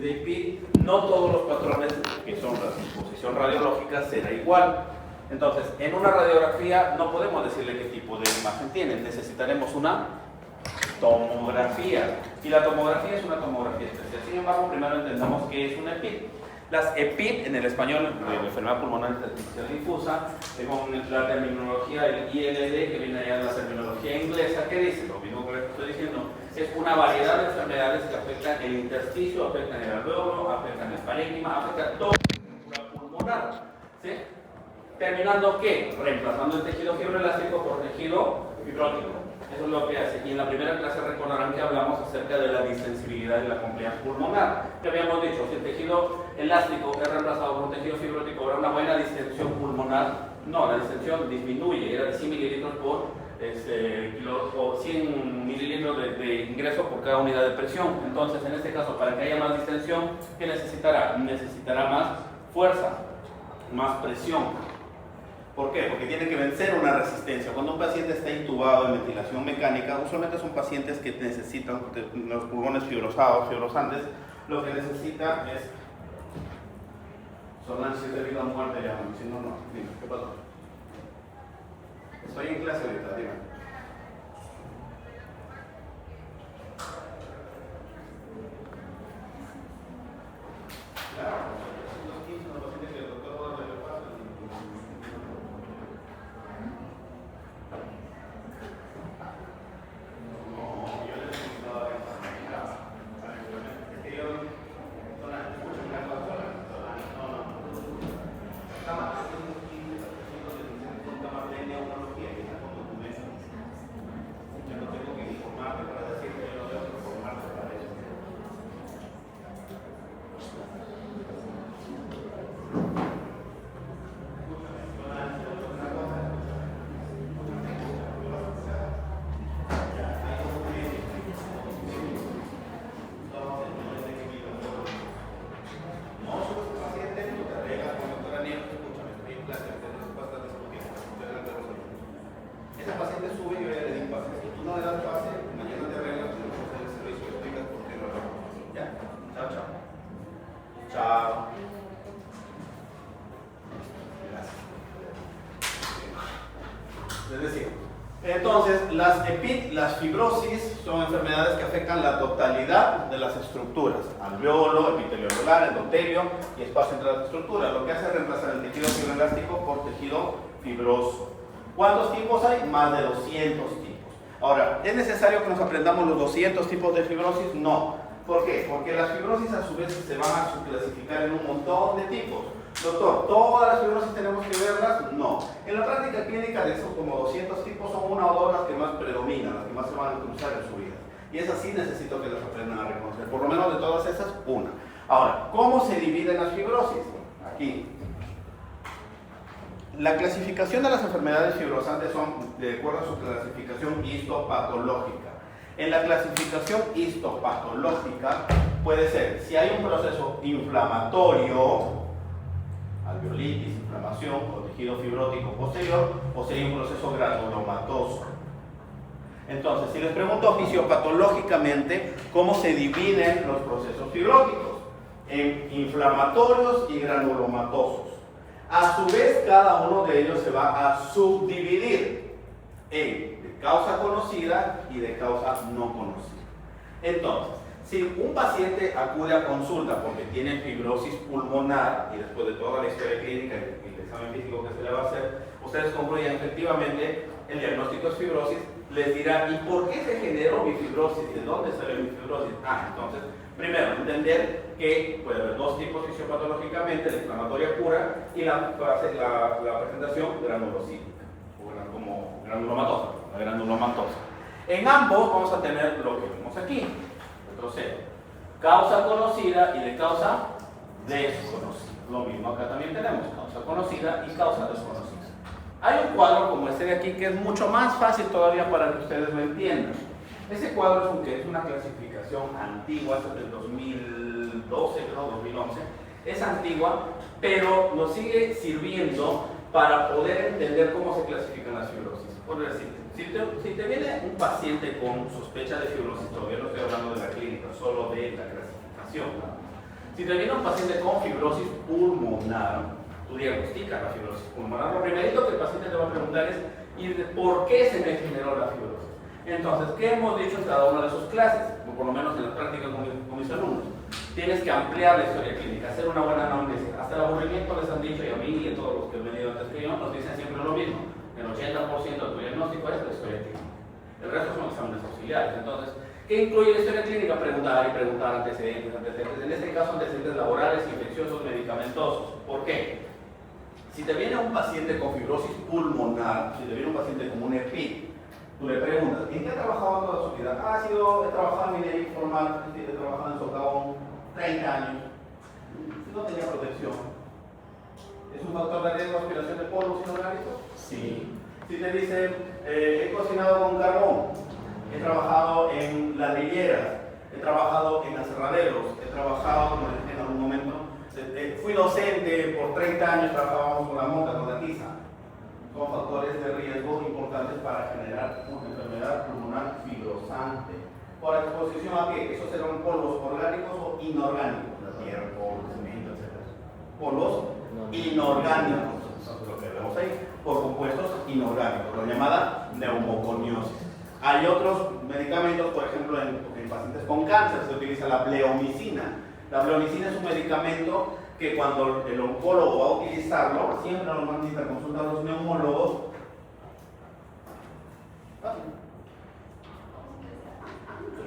de PIT, no todos los patrones que son la disposición radiológica será igual. Entonces, en una radiografía no podemos decirle qué tipo de imagen tiene, necesitaremos una tomografía. Y la tomografía es una tomografía especial. Sin embargo, primero entendamos qué es una EPIT. Las EPIT, en el español, de enfermedad pulmonar intersticial difusa, según la terminología del ILD, que viene allá de la terminología inglesa, ¿qué dice? Lo mismo que les estoy diciendo, es una variedad de enfermedades que afectan el intersticio, afectan el alveolo, afectan el parénquima, afectan toda la estructura pulmonar. ¿Sí? Terminando, ¿qué? Reemplazando el tejido fibroelástico por tejido fibrótico. Eso es lo que hace. Y en la primera clase recordarán que hablamos acerca de la distensibilidad y la compliance pulmonar. Que habíamos dicho, si el tejido elástico es reemplazado por un tejido fibrótico, ¿habrá una buena distensión pulmonar? No, la distensión disminuye, era de 100 mililitros por o 100 mililitros de ingreso por cada unidad de presión. Entonces, en este caso, para que haya más distensión, ¿qué necesitará? Necesitará más fuerza, más presión. ¿Por qué? Porque tiene que vencer una resistencia. Cuando un paciente está intubado en ventilación mecánica, usualmente son pacientes que necesitan los pulmones fibrosados, fibrosantes, lo que necesita es sonancia de vida o muerte, llaman. Si no, no. Dime, ¿qué pasó? Estoy en clase ahorita, dime. Claro. Las EPIT, las fibrosis, son enfermedades que afectan la totalidad de las estructuras, alveolo, epitelio alveolar, endotelio y espacio entre las estructuras, lo que hace es reemplazar el tejido fibroelástico por tejido fibroso. ¿Cuántos tipos hay? Más de 200 tipos. Ahora, ¿es necesario que nos aprendamos los 200 tipos de fibrosis? No. ¿Por qué? Porque las fibrosis a su vez se van a subclasificar en un montón de tipos. Doctor, ¿todas las fibrosis tenemos que verlas? No. En la práctica clínica de esos como 200 tipos son una o dos las que más predominan, las que más se van a cruzar en su vida. Y esas sí necesito que las aprendan a reconocer. Por lo menos de todas esas, una. Ahora, ¿cómo se dividen las fibrosis? Aquí. La clasificación de las enfermedades fibrosantes son de acuerdo a su clasificación histopatológica. En la clasificación histopatológica puede ser si hay un proceso inflamatorio, alveolitis, inflamación o tejido fibrótico posterior, o sería un proceso granulomatoso. Entonces, si les pregunto fisiopatológicamente cómo se dividen los procesos fibróticos, en inflamatorios y granulomatosos. A su vez, cada uno de ellos se va a subdividir en de causa conocida y de causa no conocida. Entonces, si un paciente acude a consulta porque tiene fibrosis pulmonar y después de toda la historia clínica y el examen físico que se le va a hacer, ustedes concluyen efectivamente el diagnóstico es fibrosis, les dirá, ¿y por qué se generó mi fibrosis? ¿De dónde salió mi fibrosis? Entonces, primero, entender que puede haber dos tipos fisiopatológicamente, la inflamatoria pura y la presentación granulocítica, o como granulomatosa, la granulomatosa. En ambos vamos a tener lo que vemos aquí. Entonces, causa conocida y de causa desconocida. Lo mismo acá también tenemos, causa conocida y causa desconocida. Hay un cuadro como este de aquí que es mucho más fácil todavía para que ustedes lo entiendan. Ese cuadro es una clasificación antigua, es del 2012, creo, 2011. Es antigua, pero nos sigue sirviendo para poder entender cómo se clasifican las fibrosis. Por decir, si te viene un paciente con sospecha de fibrosis, todavía no estoy hablando de la clínica, solo de la clasificación, ¿no? Si te viene un paciente con fibrosis pulmonar, tú diagnosticas la fibrosis pulmonar. Lo primerito que el paciente te va a preguntar es, ¿y por qué se me generó la fibrosis? Entonces, ¿qué hemos dicho en cada una de sus clases? O por lo menos en las prácticas con mis alumnos. Tienes que ampliar la historia clínica, hacer una buena anamnesis. Hasta el aburrimiento les han dicho, y a mí y a todos los que han venido antes que yo, nos dicen siempre lo mismo. El 80% de tu diagnóstico es la historia clínica. El resto son exámenes auxiliares. Entonces, ¿qué incluye la historia clínica? Preguntar y preguntar antecedentes. En este caso, antecedentes laborales, infecciosos, medicamentosos. ¿Por qué? Si te viene un paciente con fibrosis pulmonar, si te viene un paciente con un EPI, tú le preguntas, ¿en qué ha trabajado toda su vida? He trabajado en minería informal, he trabajado en socavón 30 años. No tenía protección. ¿Es un factor de riesgo aspiración de polvos inorgánicos? Sí. Si te dicen, he cocinado con carbón, he trabajado en ladrilleras, he trabajado en aserraderos, he trabajado, como les dije en algún momento, fui docente por 30 años, trabajábamos con la monta, con la tiza. Son factores de riesgo importantes para generar una enfermedad pulmonar fibrosante. ¿Por exposición a qué? ¿Esos serán polvos orgánicos o inorgánicos? La tierra, polvo, cemento, etc. Polvos inorgánicos, eso es lo que vemos ahí, por compuestos inorgánicos, la llamada neumoconiosis. Hay otros medicamentos, por ejemplo, en pacientes con cáncer se utiliza la bleomicina. La bleomicina es un medicamento que cuando el oncólogo va a utilizarlo, siempre normalmente consulta a los neumólogos. Pero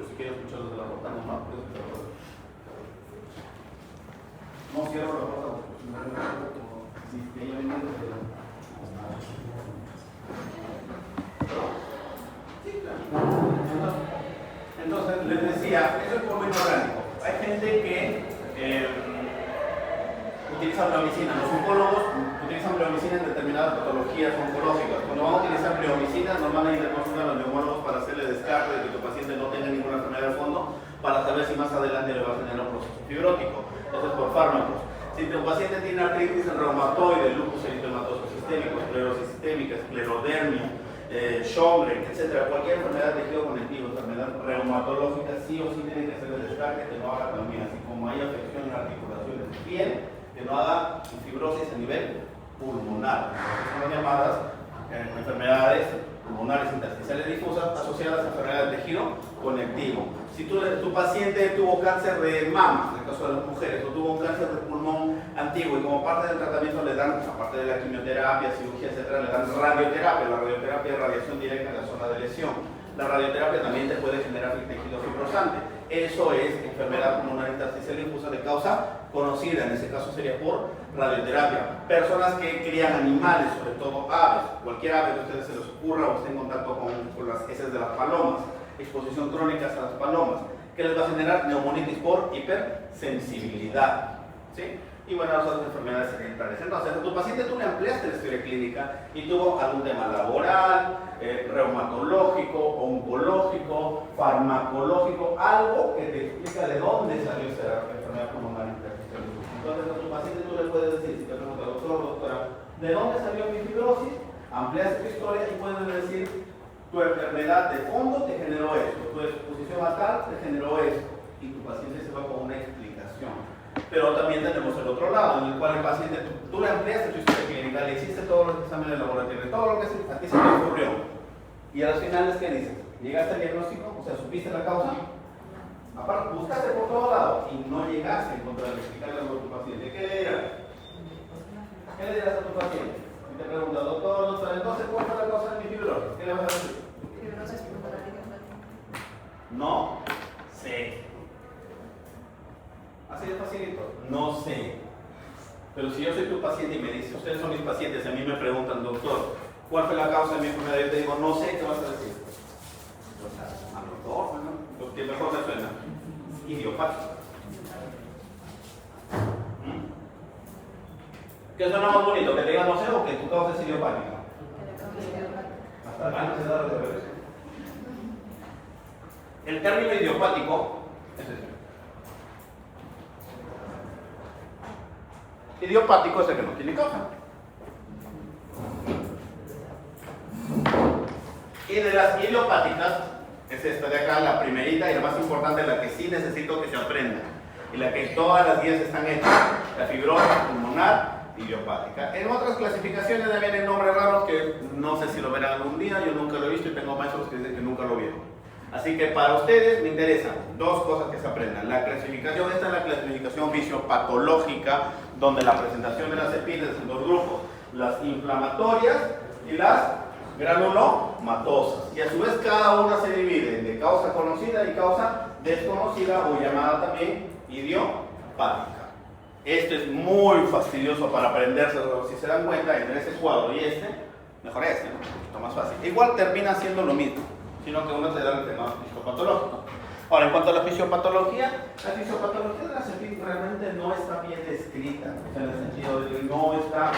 si quiero escucharlos de la rota, no cierro la rota, si ella viene entonces les decía, eso es polvo inorgánico. Hay gente que utiliza bleomicina. Los oncólogos utilizan bleomicina en determinadas patologías oncológicas. Cuando van a utilizar bleomicina, normalmente consultan a los neumólogos para hacerle descarte de que tu paciente no tenga ninguna enfermedad de fondo, para saber si más adelante le va a generar un proceso fibrótico. Eso es por fármacos. Si tu paciente tiene artritis reumatoide, lupus eritematoso sistémico, esclerosis sistémica, esclerodermia, Sjögren, etc., cualquier enfermedad de tejido conectivo, enfermedad reumatológica, sí o sí tiene que hacer el descarte, que no haga también, así como hay afección en articulaciones de piel, que no haga fibrosis a nivel pulmonar. Son llamadas enfermedades pulmonares intersticiales difusas asociadas a enfermedades de tejido conectivo. Si tu paciente tuvo cáncer de mama, en el caso de las mujeres, o tuvo un cáncer de pulmón antiguo y como parte del tratamiento le dan, aparte de la quimioterapia, cirugía, etc., le dan radioterapia. La radioterapia es radiación directa en la zona de lesión. La radioterapia también te puede generar tejido fibrosante. Eso es enfermedad pulmonar intersticial difusa de causa conocida, en ese caso sería por radioterapia. Personas que crían animales, sobre todo aves, cualquier ave que a ustedes se les ocurra o esté en contacto con las heces de las palomas, exposición crónica a las palomas, que les va a generar neumonitis por hipersensibilidad, ¿sí? Y bueno, las otras enfermedades hereditarias. Entonces, a tu paciente tú le ampliaste la historia clínica y tuvo algún tema laboral, reumatológico, oncológico, farmacológico, algo que te explica de dónde salió esa enfermedad pulmonar intersticial. Entonces, a tu paciente tú le puedes decir, si te pregunta, doctor, doctora, ¿de dónde salió mi fibrosis? Ampliaste tu historia y puedes decir, tu enfermedad de fondo te generó esto, tu exposición a tal te generó esto, y tu paciente se va con una explicación. Pero también tenemos el otro lado, en el cual el paciente, tú le ampliaste tu historia clínica, le hiciste todos los exámenes laboratorios, todo lo que a ti se te ocurrió. Y a los finales, ¿qué dices? ¿Llegaste al diagnóstico? O sea, ¿supiste la causa? Aparte, buscaste por todos lados y no llegaste a encontrar, explicarle a tu paciente. ¿Qué le dirás? ¿Qué le dirás a tu paciente? Si te pregunta, doctor, entonces, ¿cuál fue la causa de mi fibrosis? ¿Qué le vas a decir? Fibrosis pulmonar idiopática. No sé. Así de facilito. No sé. Pero si yo soy tu paciente y me dice, ustedes son mis pacientes y a mí me preguntan, doctor, ¿cuál fue la causa de mi enfermedad? Yo te digo, no sé, ¿qué vas a decir? Al doctor, ¿no? Lo que mejor me suena. Idiopático. ¿Qué suena más bonito? ¿Que te diga no sé o que tu causa es idiopática? Hasta el baño se da la referencia. El término idiopático es ese. Idiopático es el que no tiene causa. Y de las idiopáticas, es esta de acá, la primerita y la más importante, la que sí necesito que se aprenda. y la que todas las 10 están hechas, la fibrosis pulmonar idiopática. En otras clasificaciones ya vienen nombres raros que no sé si lo verán algún día, yo nunca lo he visto y tengo maestros que dicen que nunca lo vieron. Así que para ustedes me interesan dos cosas que se aprendan. La clasificación, esta es la clasificación fisiopatológica, donde la presentación de las epítesis en dos grupos, las inflamatorias y las granulomatosas. Y a su vez cada una se divide en de causa conocida y causa desconocida o llamada también idiopática. Este es muy fastidioso para aprendérselo. Si se dan cuenta, entre ese cuadro y este, mejor este, ¿no? Un poquito más fácil. Igual termina siendo lo mismo, sino que uno se da el tema fisiopatológico. Ahora, en cuanto a la fisiopatología de la cepillas realmente no está bien descrita, o sea, en el sentido de que no está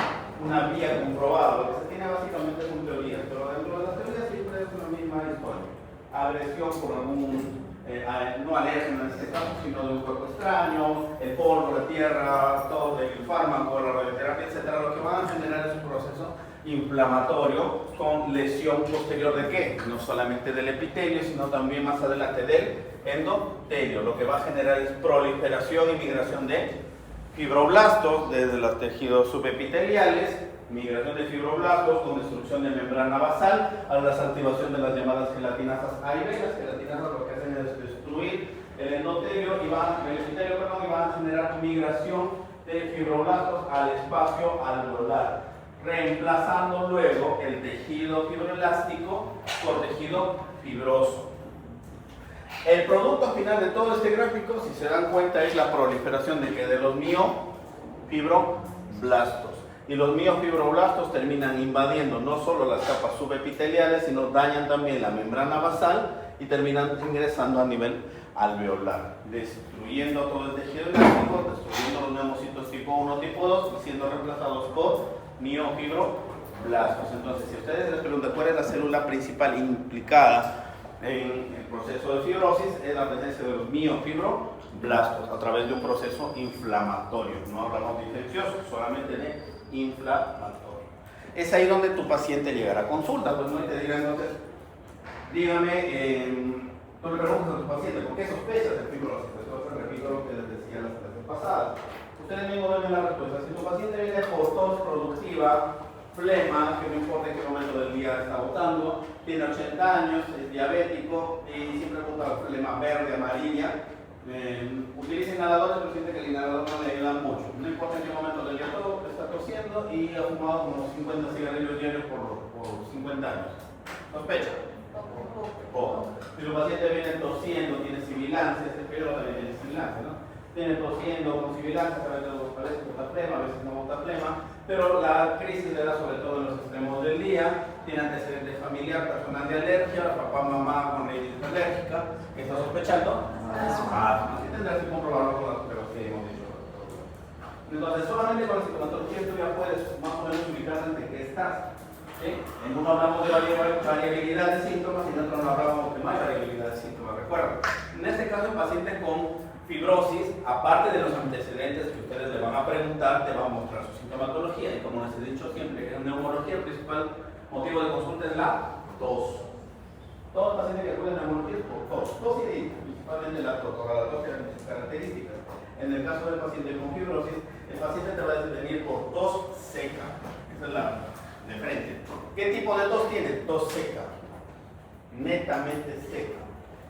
una vía comprobada. Lo que se tiene básicamente son teorías, pero dentro de las teorías siempre es una misma historia. Agresión por algún no alérgeno en este caso, sino de un cuerpo extraño, el polvo, la tierra, todo el fármaco, la radioterapia, etcétera, lo que van a generar es un proceso inflamatorio con lesión posterior de qué? No solamente del epitelio, sino también más adelante del endotelio. Lo que va a generar es proliferación y migración de fibroblastos desde los tejidos subepiteliales, migración de fibroblastos con destrucción de membrana basal a la activación de las llamadas gelatinasas A y B. Las gelatinasas lo que hacen es destruir el endotelio y el epitelio, y van a generar migración de fibroblastos al espacio alveolar, reemplazando luego el tejido fibroelástico por tejido fibroso. El producto final de todo este gráfico, si se dan cuenta, es la proliferación de los miofibroblastos. Y los miofibroblastos terminan invadiendo no solo las capas subepiteliales, sino dañan también la membrana basal y terminan ingresando a nivel alveolar, destruyendo todo el tejido elástico, destruyendo los neumocitos tipo 1, tipo 2 y siendo reemplazados por miofibroblastos. Entonces, si ustedes les preguntan cuál es la célula principal implicada en el proceso de fibrosis, es la presencia de los miofibroblastos a través de un proceso inflamatorio. No hablamos de infeccioso, solamente de inflamatorio. Es ahí donde tu paciente llegará a consulta, pues no, y te dirá entonces, dígame, tú le preguntas a tu paciente, ¿por qué sospechas de fibrosis? Pues repito lo que les decía la clase pasada. Ustedes mismos ven la respuesta. Si tu paciente viene por tos productiva, flema, que no importa en qué momento del día está botando, tiene 80 años, es diabético y siempre bota flema verde, amarilla, utiliza inhaladores, pero siente que el inhalador no le ayuda mucho. No importa en qué momento del día todo, está tosiendo y ha fumado como 50 cigarrillos diarios por 50 años. ¿Sospecha? Poco. Si tu paciente viene tosiendo, tiene sibilancia, este periodo también tiene sibilancia, ¿no? Viene tosiendo con sibilancia, a veces parece que bota flema, a veces no bota flema, pero la crisis le da sobre todo en los extremos del día, tiene antecedentes familiar, personal de alergia, papá, mamá con rinitis alérgica, ¿qué está sospechando? Así tendrás que comprobarlo con las pruebas que hemos dicho. Entonces, solamente con la sintomatología tú ya puedes más o menos ubicar ante qué estás. ¿Sí? En uno hablamos de variabilidad de síntomas y en otro no hablamos de más variabilidad de síntomas. Recuerden, en este caso el paciente con fibrosis, aparte de los antecedentes que ustedes le van a preguntar, te va a mostrar su sintomatología y como les he dicho siempre, en neumología el principal motivo de consulta es la tos. Todo paciente que acude a neumología es por tos y principalmente la tos tiene sus características. En el caso del paciente con fibrosis, el paciente te va a venir por tos seca. Esa es la de frente. ¿Qué tipo de tos tiene? Tos seca, netamente seca.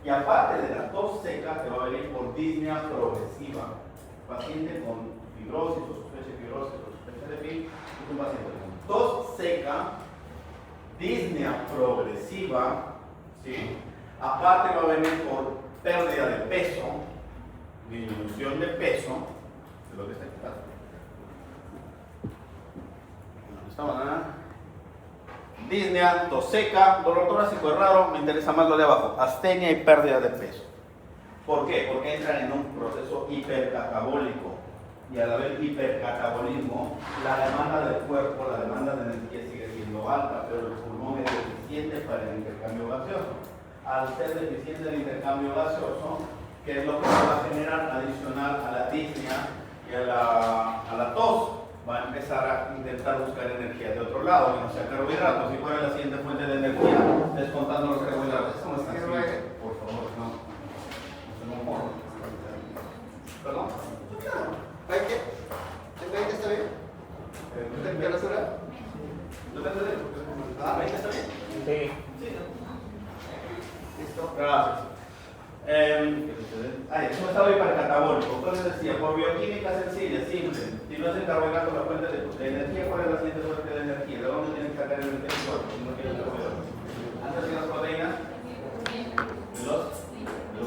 Y aparte de la tos seca, te va a venir por disnea progresiva. Paciente con fibrosis o sospecha de fibrosis o sospecha de FIB, es un paciente con tos seca, disnea progresiva, ¿sí? Aparte va a venir por pérdida de peso, disminución de peso, de lo que está quitando. ¿Dónde está banana? Disnea, tos seca, dolor torácico es raro, me interesa más lo de abajo, astenia y pérdida de peso. ¿Por qué? Porque entran en un proceso hipercatabólico y al haber hipercatabolismo, la demanda del cuerpo, la demanda de energía sigue siendo alta, pero el pulmón es deficiente para el intercambio gaseoso. Al ser deficiente el intercambio gaseoso, ¿qué es lo que se va a generar adicional a la disnea y a la tos? Va a empezar a intentar buscar energía de otro lado, que no sea carbohidratos. Si fuera la siguiente fuente de energía, descontando los carbohidratos. Eso no está así, por favor, no. No se me morro. ¿Perdón? Ah, ¿ahí está bien? Sí. Sí, ¿no? Listo, gracias. Es un estado hipercatabólico. Entonces decía, por bioquímica sencilla, simple. Si no es el carbohidrato la fuente de energía, ¿cuál es la siguiente fuente de energía? ¿De dónde tienen que sacar el cuerpo? Si no tienen carbohidratos. Antes de las proteínas, los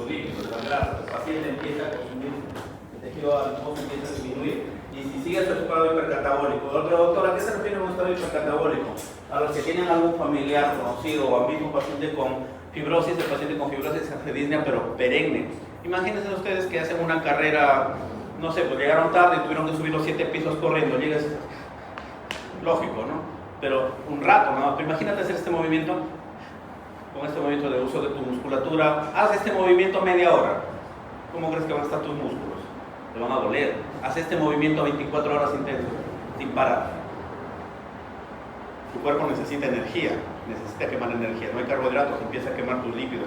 lípidos, de las grasas. El paciente empieza a consumir, el tejido adiposo empieza a disminuir. Y si sigue su estado hipercatabólico. Doctor, ¿a qué se refiere un estado hipercatabólico? A los que tienen algún familiar conocido o al mismo paciente con fibrosis, el paciente con fibrosis hace disnea, pero perenne. Imagínense ustedes que hacen una carrera, no sé, pues llegaron tarde y tuvieron que subir los 7 pisos corriendo. Llegas, lógico, ¿no? Pero un rato, ¿no? Pero imagínate hacer este movimiento, con este movimiento de uso de tu musculatura. Haz este movimiento media hora. ¿Cómo crees que van a estar tus músculos? Te van a doler. Haz este movimiento 24 horas intenso, sin parar. Tu cuerpo necesita energía, necesita quemar energía. No hay carbohidratos, empieza a quemar tus lípidos,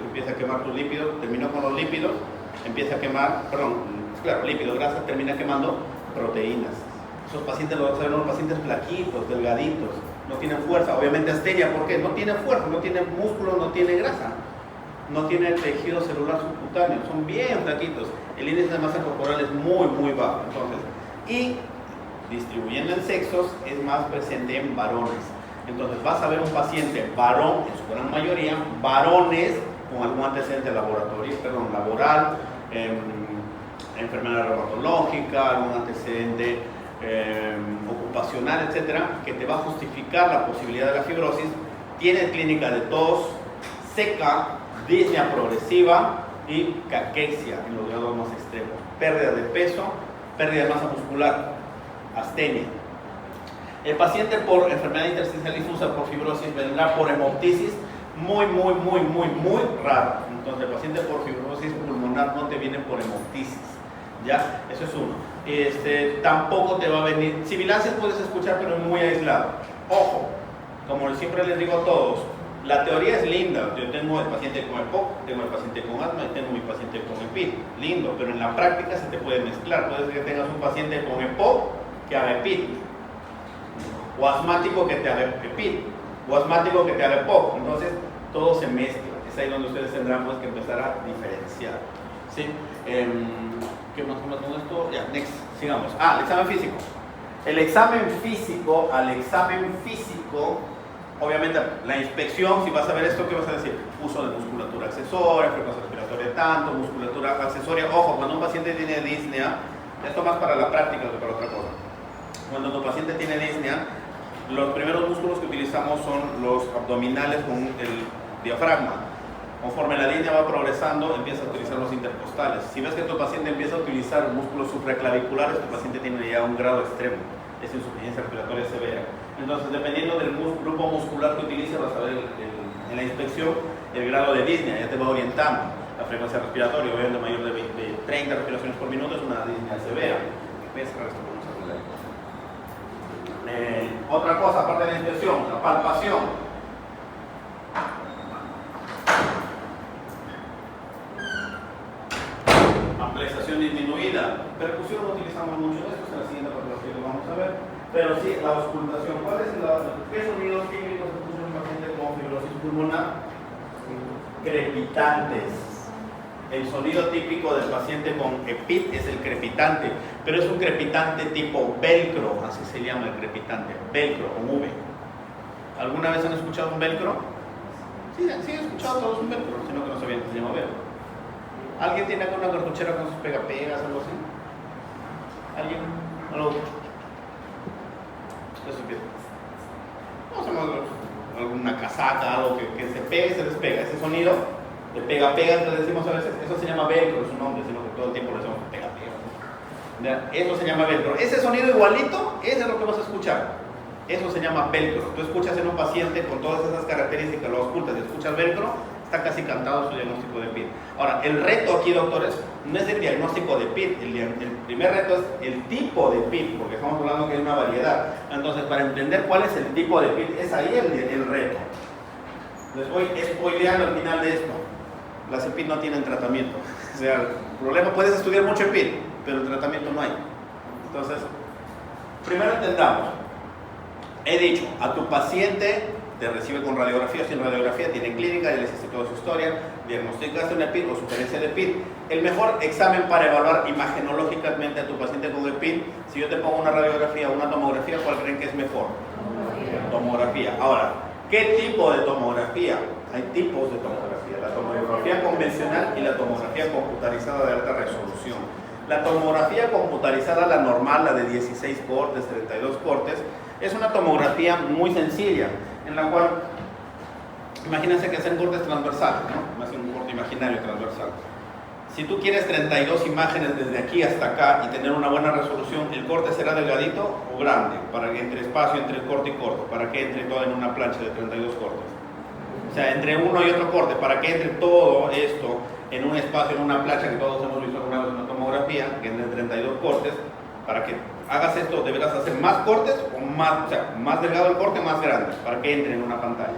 terminó con los lípidos, empieza a quemar, lípidos, grasa, termina quemando proteínas. Esos pacientes lo van a saber, unos pacientes flaquitos, delgaditos, no tienen fuerza. Obviamente astenia, ¿por qué? No tiene fuerza, no tiene músculo, no tiene grasa, no tiene tejido celular subcutáneo, son bien flaquitos. El índice de masa corporal es muy, muy bajo. Entonces, y distribuyendo en sexos, es más presente en varones. Entonces vas a ver un paciente varón, en su gran mayoría, varones con algún antecedente laboral, enfermedad reumatológica, algún antecedente ocupacional, etcétera, que te va a justificar la posibilidad de la fibrosis. Tiene clínica de tos, seca, disnea progresiva y caquexia en los grados más extremos, pérdida de peso, pérdida de masa muscular, astenia. El paciente por enfermedad intersticial difusa, por fibrosis, vendrá por hemoptisis, muy raro. Entonces, el paciente por fibrosis pulmonar no te viene por hemoptisis, ¿ya? Eso es uno. Tampoco te va a venir, sibilancias puedes escuchar, pero muy aislado. Ojo, como siempre les digo a todos, la teoría es linda. Yo tengo el paciente con EPOC, tengo el paciente con asma y tengo mi paciente con EPID. Lindo, pero en la práctica se te puede mezclar. Puede ser que tengas un paciente con EPOC que haga EPID, o asmático que te haga EPID, o asmático que te haga EPOC. Entonces, todo se mezcla. Es ahí donde ustedes tendrán que empezar a diferenciar. ¿Sí? ¿Qué más con esto? Ya, next, sigamos. El examen físico. El examen físico, obviamente, la inspección, si vas a ver esto, ¿qué vas a decir? Uso de musculatura accesoria, frecuencia respiratoria tanto, musculatura accesoria. Ojo, cuando un paciente tiene disnea, esto más para la práctica que para otra cosa. Cuando tu paciente tiene disnea, los primeros músculos que utilizamos son los abdominales con el diafragma. Conforme la disnea va progresando, empieza a utilizar los intercostales. Si ves que tu paciente empieza a utilizar músculos supraclaviculares, tu paciente tiene ya un grado extremo, es insuficiencia respiratoria severa. Entonces, dependiendo del grupo muscular que utilices, vas a ver en la inspección el grado de disnea, ya te va orientando. La frecuencia respiratoria, obviamente mayor de 30 respiraciones por minuto, es una disnea severa. Voy a cerrar esto con un celular. Otra cosa, aparte de la inspección, la palpación. Ampliación disminuida. Percusión no utilizamos mucho de esto, en la siguiente patología lo vamos a ver. Pero sí, la auscultación. ¿Qué sonidos químicos se puso en un paciente con fibrosis pulmonar? Crepitantes. El sonido típico del paciente con EPID es el crepitante, pero es un crepitante tipo velcro, así se llama el crepitante, velcro con V. ¿Alguna vez han escuchado un velcro? Sí, han escuchado todos un velcro, sino que no sabían que se llama velcro. ¿Alguien tiene acá una cartuchera con sus pegapegas o algo así? ¿Alguien? ¿No lo escucho? Eso es bien. Vamos a hacer alguna casaca, algo que se pega y se despega. Ese sonido de pega-pega, le decimos a veces, eso se llama velcro, es un nombre, sino que todo el tiempo le decimos pega-pega. Eso se llama velcro. Ese sonido igualito, ese es lo que vas a escuchar. Eso se llama velcro. Tú escuchas en un paciente con todas esas características, lo ocultas y escuchas velcro, está casi cantado su diagnóstico de PID. Ahora, el reto aquí, doctores, no es el diagnóstico de PID, el primer reto es el tipo de PID, porque estamos hablando que hay una variedad. Entonces, para entender cuál es el tipo de PID, es ahí el reto. Les voy spoileando al final de esto. Las EPID no tienen tratamiento. O sea, el problema, puedes estudiar mucho EPID, pero el tratamiento no hay. Entonces, primero entendamos. He dicho, a tu paciente te recibe con radiografía, sin radiografía, tiene clínica, ya le hiciste toda su historia, diagnosticaste una EPID o sugerencia de EPID. El mejor examen para evaluar imagenológicamente a tu paciente con EPID, si yo te pongo una radiografía o una tomografía, ¿cuál creen que es mejor? Tomografía. Ahora, ¿qué tipo de tomografía? Hay tipos de tomografía, la tomografía convencional y la tomografía computarizada de alta resolución. La tomografía computarizada, la normal, la de 16 cortes, 32 cortes, es una tomografía muy sencilla, en la cual, imagínense que hacen cortes transversales, ¿no? Hacen un corte imaginario transversal. Si tú quieres 32 imágenes desde aquí hasta acá y tener una buena resolución, el corte será delgadito o grande, para que entre espacio entre el corte y corte, para que entre todo en una plancha de 32 cortes. O sea, entre uno y otro corte, para que entre todo esto en un espacio, en una plancha que todos hemos visto alguna vez en una tomografía, que entre 32 cortes, para que hagas esto deberás hacer más cortes o más, o sea, más delgado el corte, más grande, para que entre en una pantalla.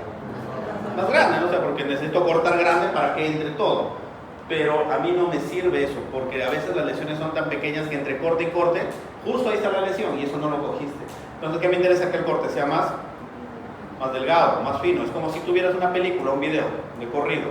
Más grande, ¿no? O sea, porque necesito cortar grande para que entre todo. Pero a mí no me sirve eso, porque a veces las lesiones son tan pequeñas que entre corte y corte, justo ahí está la lesión y eso no lo cogiste. Entonces, ¿qué me interesa? Que el corte sea más delgado, más fino. Es como si tuvieras una película, un video de corrido,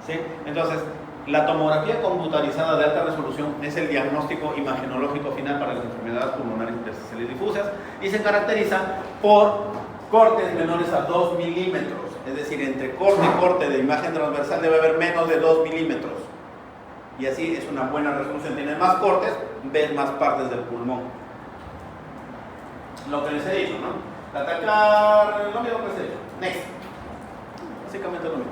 ¿sí? Entonces, la tomografía computarizada de alta resolución es el diagnóstico imagenológico final para las enfermedades pulmonares intersticiales difusas y se caracteriza por cortes menores a 2 milímetros. Es decir, entre corte y corte de imagen transversal debe haber menos de 2 milímetros. Y así es una buena resolución. Tienes más cortes, ves más partes del pulmón. Lo que les he dicho, ¿no? Atacar, lo mismo que les he dicho. Next. Básicamente lo mismo.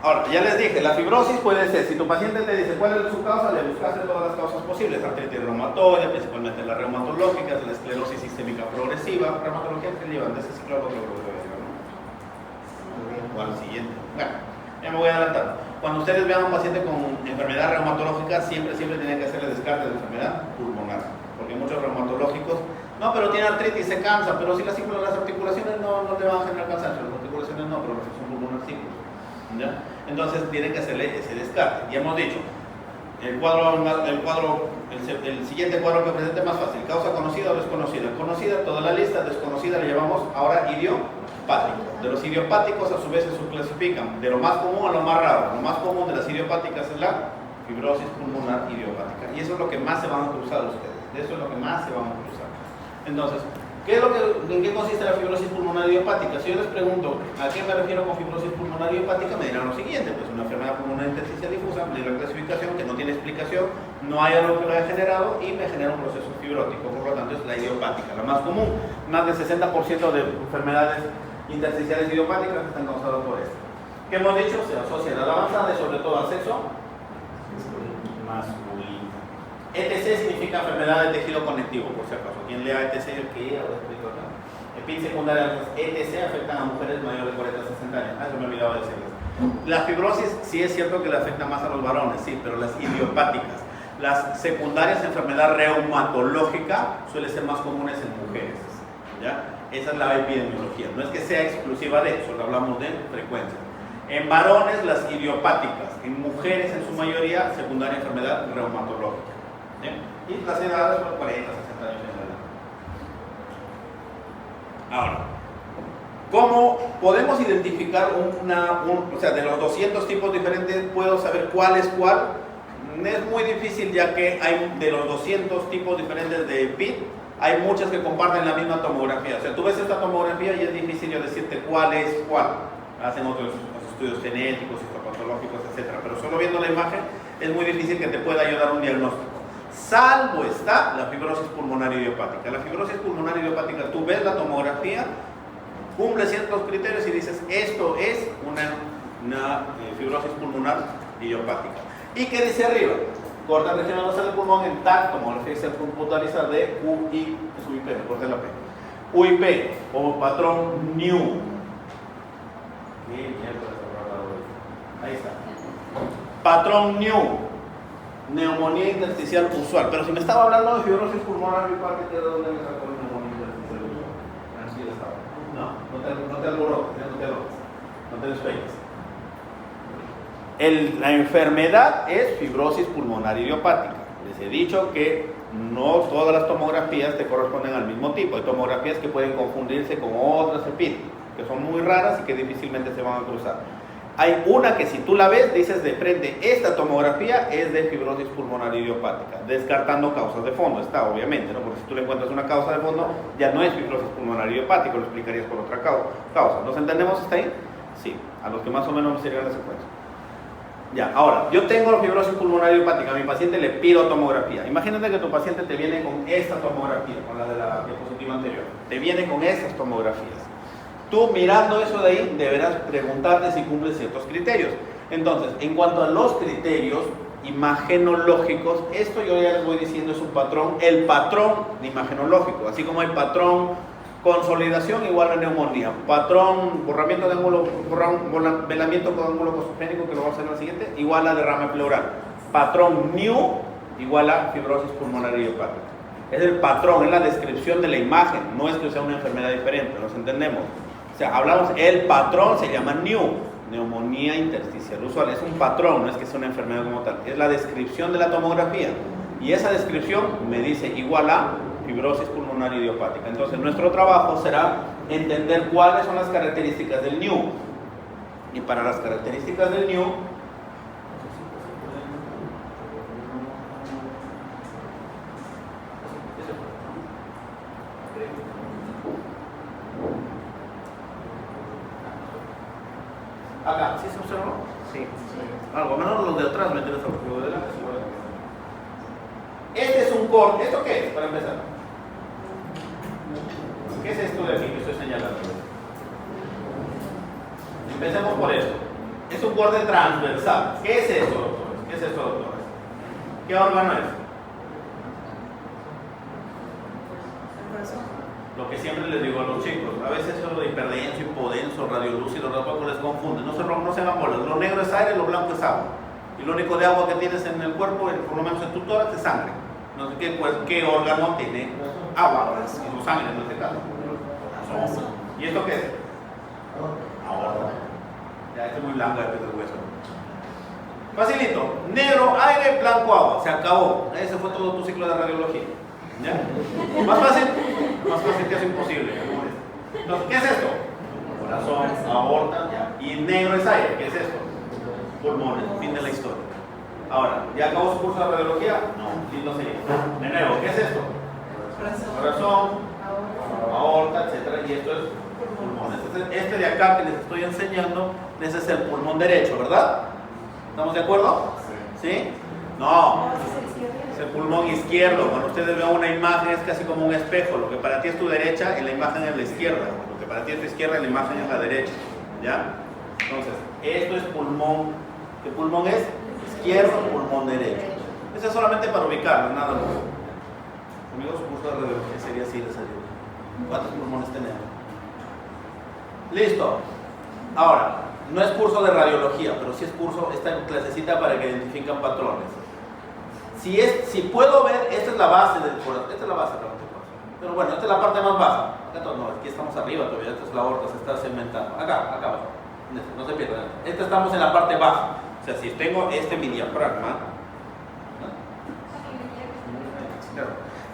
Ahora, ya les dije, la fibrosis puede ser, si tu paciente te dice cuál es su causa, le buscaste todas las causas posibles, artritis reumatoide, principalmente la reumatológica, la esclerosis sistémica progresiva, reumatología que llevan de ese ciclo a otro, o al siguiente. Bueno, ya me voy adelantando. Cuando ustedes vean a un paciente con enfermedad reumatológica, siempre tienen que hacerle descarte de enfermedad pulmonar, porque muchos reumatológicos, no, pero tiene artritis, se cansa, pero si las articulaciones no le van a generar cansancio, las articulaciones no, pero la afección pulmonar sí. ¿Ya? Entonces tienen que hacerle ese descarte. Y hemos dicho, el siguiente cuadro que presente es más fácil, causa conocida o desconocida. Conocida, toda la lista, desconocida le llamamos ahora idiopático. De los idiopáticos a su vez se subclasifican de lo más común a lo más raro. Lo más común de las idiopáticas es la fibrosis pulmonar idiopática. Y eso es lo que más se van a cruzar ustedes. De eso es lo que más se van a cruzar. Entonces, ¿en qué consiste la fibrosis pulmonar idiopática? Si yo les pregunto a qué me refiero con fibrosis pulmonar idiopática, me dirán lo siguiente: pues una enfermedad pulmonar intersticial difusa, de la clasificación que no tiene explicación, no hay algo que lo haya generado y me genera un proceso fibrótico, por lo tanto es la idiopática, la más común. Más del 60% de enfermedades intersticiales idiopáticas están causadas por esto. ¿Qué hemos dicho? Se asocia a la edad avanzada y sobre todo al sexo masculino. ETC significa enfermedad de tejido conectivo, por si acaso. Quien lea ETC, el que ya lo explico acá. EPID secundaria, ETC afectan a mujeres mayores de 40 a 60 años. Eso me olvidaba decirles. La fibrosis sí es cierto que le afecta más a los varones, sí, pero las idiopáticas. Las secundarias, enfermedad reumatológica, suelen ser más comunes en mujeres. ¿Ya? Esa es la epidemiología. No es que sea exclusiva de eso, solo hablamos de frecuencia. En varones, las idiopáticas. En mujeres, en su mayoría, secundaria enfermedad reumatológica. ¿Sí? Y las edades por 40, 60 años en edad. Ahora, ¿cómo podemos identificar o sea, de los 200 tipos diferentes, puedo saber cuál es cuál? Es muy difícil, ya que hay de los 200 tipos diferentes de PIT, hay muchas que comparten la misma tomografía. O sea, tú ves esta tomografía y es difícil yo decirte cuál es cuál. Hacen otros estudios genéticos, histopatológicos, etc. Pero solo viendo la imagen es muy difícil que te pueda ayudar un diagnóstico. Salvo está la fibrosis pulmonar idiopática. La fibrosis pulmonar idiopática, tú ves la tomografía, cumple ciertos criterios y dices, esto es una fibrosis pulmonar idiopática. ¿Y qué dice arriba? Corta regional basal del pulmón en TAC, tomografía computarizada de UI, es UIP, me corté la P. UIP, o patrón NEW. Ahí está. Patrón NEW. Neumonía intersticial usual. Pero si me estaba hablando de fibrosis pulmonar idiopática, ¿de dónde me sacó la neumonía intersticial usual? Así estaba. No te alborotes, no te despegues. La enfermedad es fibrosis pulmonar idiopática. Les he dicho que no todas las tomografías te corresponden al mismo tipo. Hay tomografías que pueden confundirse con otras EPID, que son muy raras y que difícilmente se van a cruzar. Hay una que si tú la ves, dices de frente, esta tomografía es de fibrosis pulmonar idiopática, descartando causas de fondo, está obviamente, ¿no? Porque si tú le encuentras una causa de fondo, ya no es fibrosis pulmonar idiopática, lo explicarías por otra causa. ¿Nos entendemos hasta ahí? Sí, a los que más o menos me sirven la secuencia. Ya, ahora, yo tengo fibrosis pulmonar idiopática, a mi paciente le pido tomografía. Imagínate que tu paciente te viene con esta tomografía, con la de la diapositiva anterior, te viene con estas tomografías. Tú mirando eso de ahí deberás preguntarte si cumple ciertos criterios. Entonces, en cuanto a los criterios imagenológicos, esto yo ya les voy diciendo es un patrón, el patrón de imagenológico, así como hay patrón consolidación igual a neumonía, patrón velamiento con ángulo cosogénico, que lo vamos a hacer en la siguiente, igual a derrame pleural, patrón NEW igual a fibrosis pulmonar idiopática. Es el patrón, es la descripción de la imagen, no es que sea una enfermedad diferente, ¿nos entendemos? O sea, hablamos, el patrón se llama NEW, neumonía intersticial usual, es un patrón, no es que sea una enfermedad como tal, es la descripción de la tomografía, y esa descripción me dice igual a fibrosis pulmonar idiopática. Entonces nuestro trabajo será entender cuáles son las características del NEW, y para las características del NEW, acá, ¿sí se observó? Sí. Algo menos los de atrás me interesa porque los de delante se pueden. Este es un corte. ¿Esto qué es? Para empezar. ¿Qué es esto de aquí que estoy señalando? Empecemos por esto. Es un corte transversal. ¿Qué es esto, doctores? ¿Qué es esto, doctores? ¿Qué órgano es? El corazón. Lo que siempre les digo a los chicos, a veces eso de hiperdenso, hipodenso, radiolúcido, tampoco les confunde, no se hagan bolas. Lo negro es aire, lo blanco es agua. Y lo único de agua que tienes en el cuerpo, por lo menos en tu tórax, es sangre. No sé qué órgano tiene agua, y sangre en este caso. ¿Y esto qué es? Aorta. Ya, esto es muy blanco después del hueso. Facilito, negro, aire, blanco, agua, se acabó. Ese fue todo tu ciclo de radiología. ¿Ya? Más fácil que es imposible. Entonces, ¿qué es esto? Corazón, aorta, ya. Y negro es aire, ¿qué es esto? Pulmones, fin de la historia. Ahora, ¿ya acabó su curso de radiología? No, lindo sería. De nuevo, ¿qué es esto? Corazón, aorta, etcétera, y esto es pulmones. Este de acá que les estoy enseñando, ese es el pulmón derecho, ¿verdad? ¿Estamos de acuerdo? ¿Sí? No. Es el pulmón izquierdo. Cuando ustedes vean una imagen es casi como un espejo. Lo que para ti es tu derecha, en la imagen es la izquierda. Lo que para ti es tu izquierda, en la imagen es la derecha. ¿Ya? Entonces, esto es pulmón. ¿Qué pulmón es? Izquierdo, pulmón derecho. Eso es solamente para ubicarlo, nada más. Amigos, su curso de radiología sería así de salido. ¿Cuántos pulmones tenemos? Listo. Ahora, no es curso de radiología, pero sí es curso, esta clasecita para que identifiquen patrones. Si puedo ver, esta es la base del corazón, esta es la base del corazón. Pero bueno, esta es la parte más baja. Aquí estamos arriba todavía, esta es la aorta, se está cementando. Acá abajo. No se pierdan. Esta estamos en la parte baja. O sea, si tengo mi diafragma, ¿no?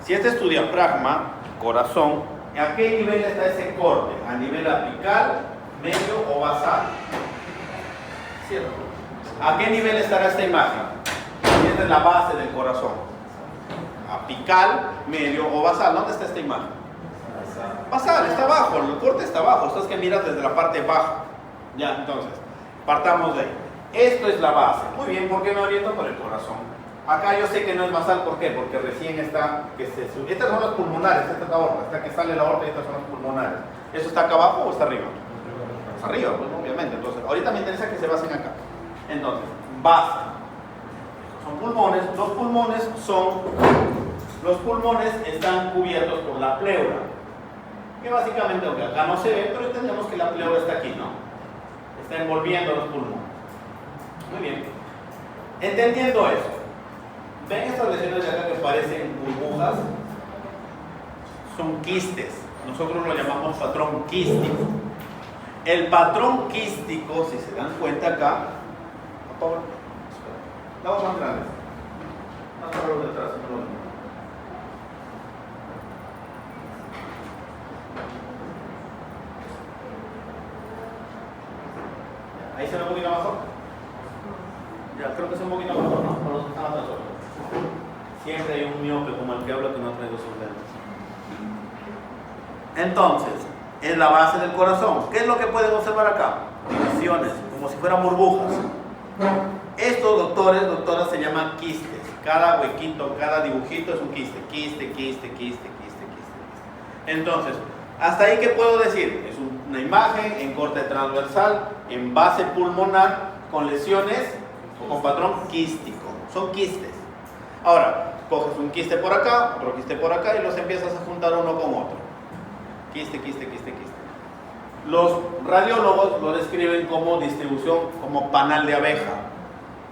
Si este es tu diafragma, corazón, ¿a qué nivel está ese corte? ¿A nivel apical, medio o basal? ¿Cierto? ¿A qué nivel estará esta imagen? Esta es la base del corazón. Apical, medio o basal. ¿Dónde está esta imagen? Basal, está abajo, el corte está abajo. Esto es que miras desde la parte baja. Ya, entonces, partamos de ahí. Esto es la base. Muy bien, ¿por qué me oriento por el corazón? Acá yo sé que no es basal, ¿por qué? Porque recién está, estas son las pulmonares, esta es la aorta, esta que sale la aorta y estas son las pulmonares. ¿Eso está acá abajo o está arriba? Está arriba, pues obviamente. Entonces, ahorita me interesa que se basen acá. Entonces, base. Son pulmones. Los pulmones están cubiertos por la pleura. Que básicamente, aunque acá no se ve, pero entendemos que la pleura está aquí, ¿no? Está envolviendo los pulmones. Muy bien. Entendiendo eso, ¿ven estas lesiones de acá que parecen burbujas? Son quistes. Nosotros lo llamamos patrón quístico. El patrón quístico, si se dan cuenta acá, la voz más grande. Más para los detrás, Ahí se ve un poquito mejor. Ya, creo que es un poquito mejor, ¿no? Por los que están atrás. Siempre hay un miope como el que habla que no trae sus lentes. Entonces, en la base del corazón, ¿qué es lo que pueden observar acá? Divisiones, como si fueran burbujas. Estos doctoras, se llaman quistes. Cada huequito, cada dibujito es un quiste. Quiste. Entonces, hasta ahí, ¿qué puedo decir? Es una imagen en corte transversal, en base pulmonar, con lesiones o con patrón quístico. Son quistes. Ahora, coges un quiste por acá, otro quiste por acá y los empiezas a juntar uno con otro. Quiste. Los radiólogos lo describen como distribución, como panal de abeja,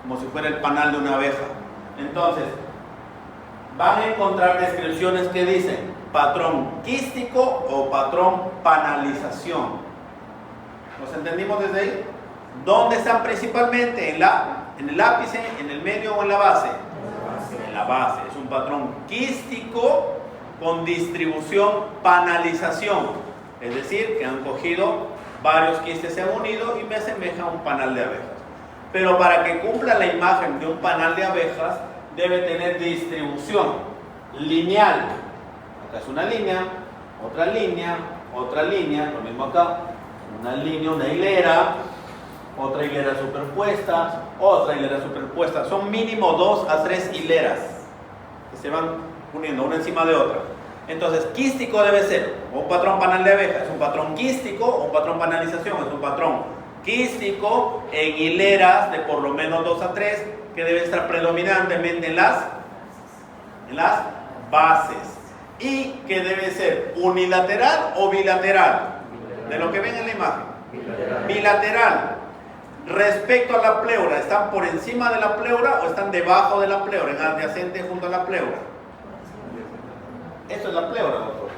como si fuera el panal de una abeja. Entonces, van a encontrar descripciones que dicen patrón quístico o patrón panalización. ¿Nos entendimos desde ahí? ¿Dónde están principalmente? ¿En el ápice, en el medio o en la base? En la base. Es un patrón quístico con distribución panalización. Es decir, que han cogido varios quistes, se han unido y me asemeja a un panal de abejas. Pero para que cumpla la imagen de un panal de abejas, debe tener distribución lineal. Acá es una línea, otra línea, lo mismo acá. Una línea, una hilera, otra hilera superpuesta, otra hilera superpuesta. Son mínimo 2 a 3 hileras que se van uniendo una encima de otra. Entonces, quístico debe ser un patrón panal de abeja, es un patrón quístico o un patrón panalización, es un patrón quístico en hileras de por lo menos 2 a 3 que deben estar predominantemente en las bases y que debe ser unilateral o bilateral, de lo que ven en la imagen. Bilateral. Respecto a la pleura, ¿están por encima de la pleura o están debajo de la pleura, en adyacente junto a la pleura? Esto es la pleura, doctor.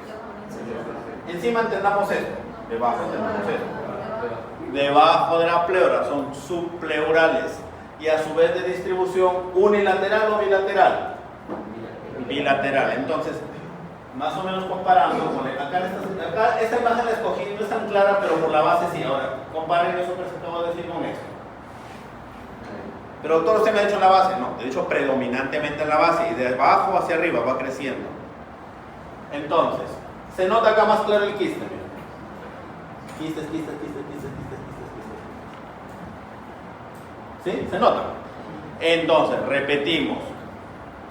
Encima entendamos esto. Debajo entendamos esto. Debajo de la pleura son subpleurales y a su vez de distribución unilateral o bilateral. Bilateral. Entonces, más o menos comparando con acá esta imagen la escogí, no es tan clara, pero por la base sí. Ahora, comparen eso que se acabo de decir con esto. Pero doctor, usted me ha dicho en la base, no, de hecho predominantemente en la base y de abajo hacia arriba va creciendo. Entonces, se nota acá más claro el quiste. Quistes. ¿Sí? ¿Se nota? Entonces, repetimos.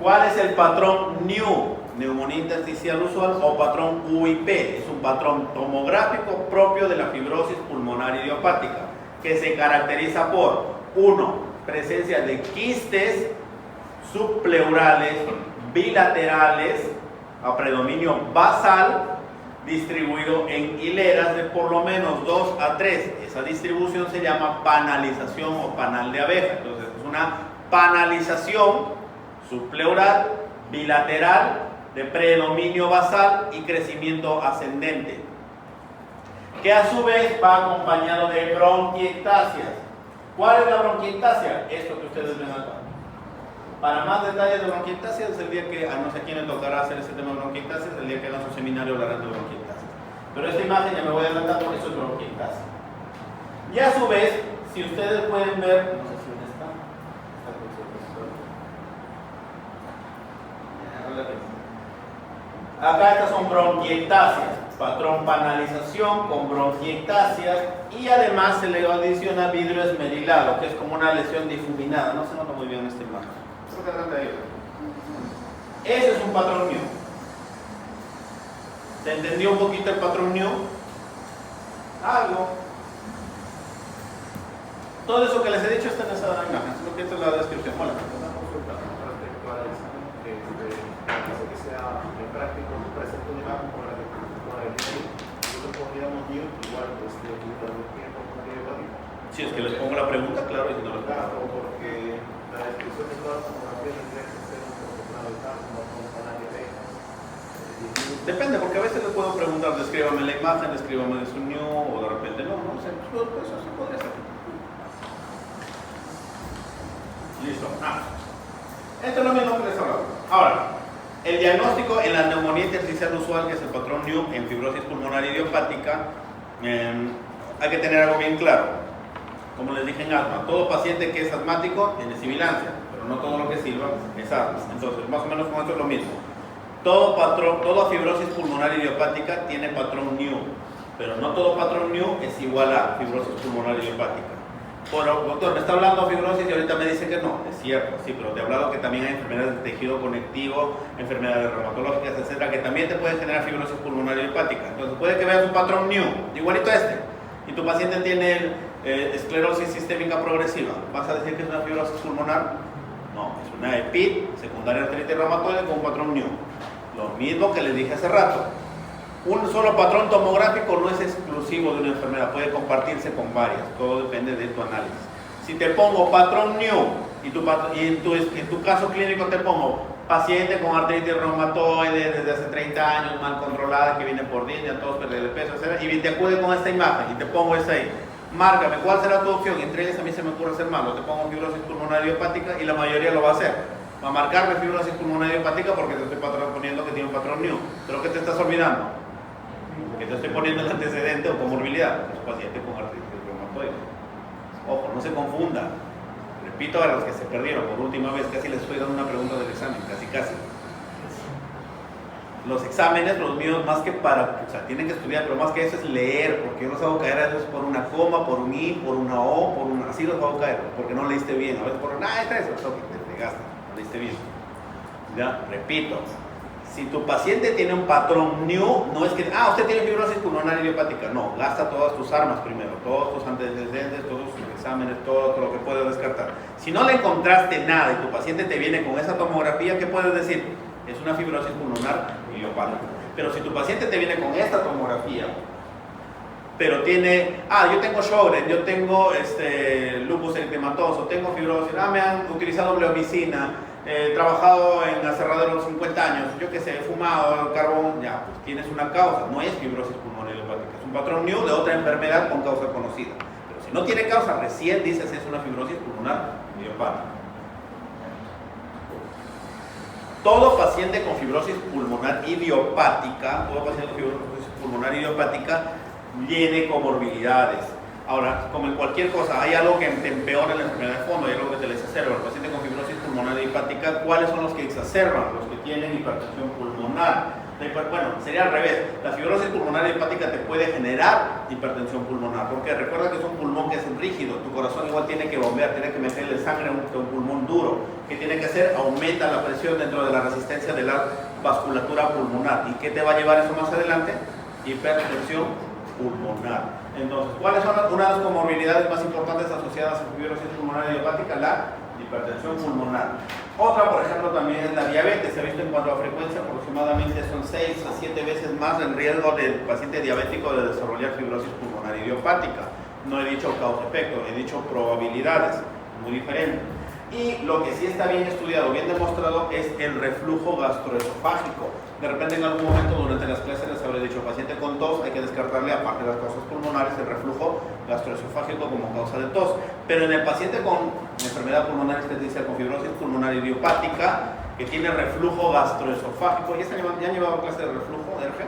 ¿Cuál es el patrón NIU? Neumonía intersticial usual o patrón UIP. Es un patrón tomográfico propio de la fibrosis pulmonar idiopática que se caracteriza por 1. Presencia de quistes subpleurales bilaterales a predominio basal distribuido en hileras de por lo menos 2 a 3. Esa distribución se llama panalización o panal de abeja. Entonces es una panalización subpleural bilateral de predominio basal y crecimiento ascendente, que a su vez va acompañado de bronquiectasias. ¿Cuál es la bronquiectasia? Esto que ustedes ven acá. Para más detalles de bronquiectasias, el día que, a no sé quién le tocará hacer ese tema de bronquiectasias, el día que hagan su seminario hablarán de bronquiectasias. Pero esta imagen ya me voy a adelantar porque eso es bronquiectasia. Y a su vez, si ustedes pueden ver, no sé si está. Acá estas son bronquiectasias, patrón panalización con bronquiectasias y además se le adiciona vidrio esmerilado, que es como una lesión difuminada. No se nota muy bien en esta imagen. Ese es un patrón NIU. ¿Se entendió un poquito el patrón NIU? Algo. Todo eso que les he dicho está en esa imagen, solo que esta es la descripción. Bueno, una consulta respecto a eso, que sea en práctico, presente una imagen con el NIU, nosotros pondríamos NIU igual, tiempo con el si es que les pongo la pregunta, claro, y si no les pongo. Claro, porque la descripción de toda la tomografía tendría que ser un protocolo de cálculo con canal de abejas. Depende, porque a veces les puedo preguntar, descríbame la imagen, descríbame su NIU, o de repente no sé, pues eso sí podría ser. Listo. Esto es lo mismo que les hablaba. Ahora, el diagnóstico en la neumonía intersticial usual, que es el patrón NIU en fibrosis pulmonar idiopática, hay que tener algo bien claro. Como les dije en asma, todo paciente que es asmático tiene sibilancia, pero no todo lo que silba es asma. Entonces, más o menos con esto es lo mismo. Toda fibrosis pulmonar idiopática tiene patrón NEW, pero no todo patrón NEW es igual a fibrosis pulmonar idiopática. Bueno, doctor, me está hablando de fibrosis y ahorita me dice que no. Es cierto, sí, pero te he hablado que también hay enfermedades de tejido conectivo, enfermedades reumatológicas, etcétera, que también te pueden generar fibrosis pulmonar idiopática. Entonces puede que veas un patrón NEW, igualito a este, y tu paciente tiene esclerosis sistémica progresiva. ¿Vas a decir que es una fibrosis pulmonar? No, es una EPID, secundaria artritis reumatoide, con un patrón NEW. Lo mismo que les dije hace rato. Un solo patrón tomográfico no es exclusivo de una enfermedad, puede compartirse con varias, todo depende de tu análisis. Si te pongo patrón NEW y en tu caso clínico te pongo paciente con artritis reumatoide desde hace 30 años, mal controlada, que viene por disnea, todos perder de peso, etc. Y te acude con esta imagen y te pongo esa ahí. Márcame, ¿cuál será tu opción? Entre ellas a mí se me ocurre hacer malo. Te pongo fibrosis pulmonar idiopática y la mayoría lo va a hacer. Va a marcarme fibrosis pulmonar idiopática porque te estoy poniendo que tiene un patrón NEW. ¿Pero qué te estás olvidando? Que te estoy poniendo el antecedente o comorbilidad. Es paciente con artritis reumatoide. Ojo, no se confunda. Repito a los que se perdieron por última vez, casi les estoy dando una pregunta del examen, casi. Los exámenes, los míos, más que para, o sea, tienen que estudiar, pero más que eso es leer, porque yo los hago caer a veces por una coma, por un I, por una O, por una, así los hago caer, porque no leíste bien, a veces por una, está eso, te fregaste, no leíste bien. Ya, repito, si tu paciente tiene un patrón NEW, no es que, usted tiene fibrosis pulmonar idiopática, no, gasta todas tus armas primero, todos tus antecedentes, todos tus exámenes, todo lo que puedes descartar. Si no le encontraste nada y tu paciente te viene con esa tomografía, ¿qué puedes decir? Es una fibrosis pulmonar idiopática. Pero si tu paciente te viene con esta tomografía, pero tiene, yo tengo Sjögren, yo tengo lupus eritematoso, tengo fibrosis, me han utilizado bleomicina, he trabajado en aserradero 50 años, yo qué sé, he fumado carbón, ya, pues tienes una causa, no es fibrosis pulmonar idiopática, es un patrón NEW de otra enfermedad con causa conocida. Pero si no tiene causa, recién dices es una fibrosis pulmonar idiopática. Todo paciente con fibrosis pulmonar idiopática, tiene comorbilidades. Ahora, como en cualquier cosa, hay algo que te empeora la enfermedad de fondo, hay algo que te la exacerba. El paciente con fibrosis pulmonar idiopática, ¿cuáles son los que exacerban? Los que tienen hipertensión pulmonar. Bueno, sería al revés. La fibrosis pulmonar idiopática te puede generar hipertensión pulmonar, porque recuerda que es un pulmón que es rígido, tu corazón igual tiene que bombear, tiene que meterle sangre a un pulmón duro. ¿Qué tiene que hacer? Aumenta la presión dentro de la resistencia de la vasculatura pulmonar. ¿Y qué te va a llevar eso más adelante? Hipertensión pulmonar. Entonces, ¿cuáles son una de las comorbilidades más importantes asociadas a fibrosis pulmonar idiopática? La hipertensión pulmonar. Otra, por ejemplo, también es la diabetes. Se ha visto en cuanto a frecuencia, aproximadamente son 6 a 7 veces más el riesgo del paciente diabético de desarrollar fibrosis pulmonar idiopática. No he dicho causa-efecto, he dicho probabilidades, muy diferentes. Y lo que sí está bien estudiado, bien demostrado, es el reflujo gastroesofágico. De repente en algún momento durante las clases les habré dicho, paciente con tos, hay que descartarle, aparte de las causas pulmonares, el reflujo gastroesofágico como causa de tos. Pero en el paciente con enfermedad pulmonar especial, con fibrosis pulmonar idiopática, que tiene reflujo gastroesofágico, ¿ya han llevado clase de reflujo de ERGE?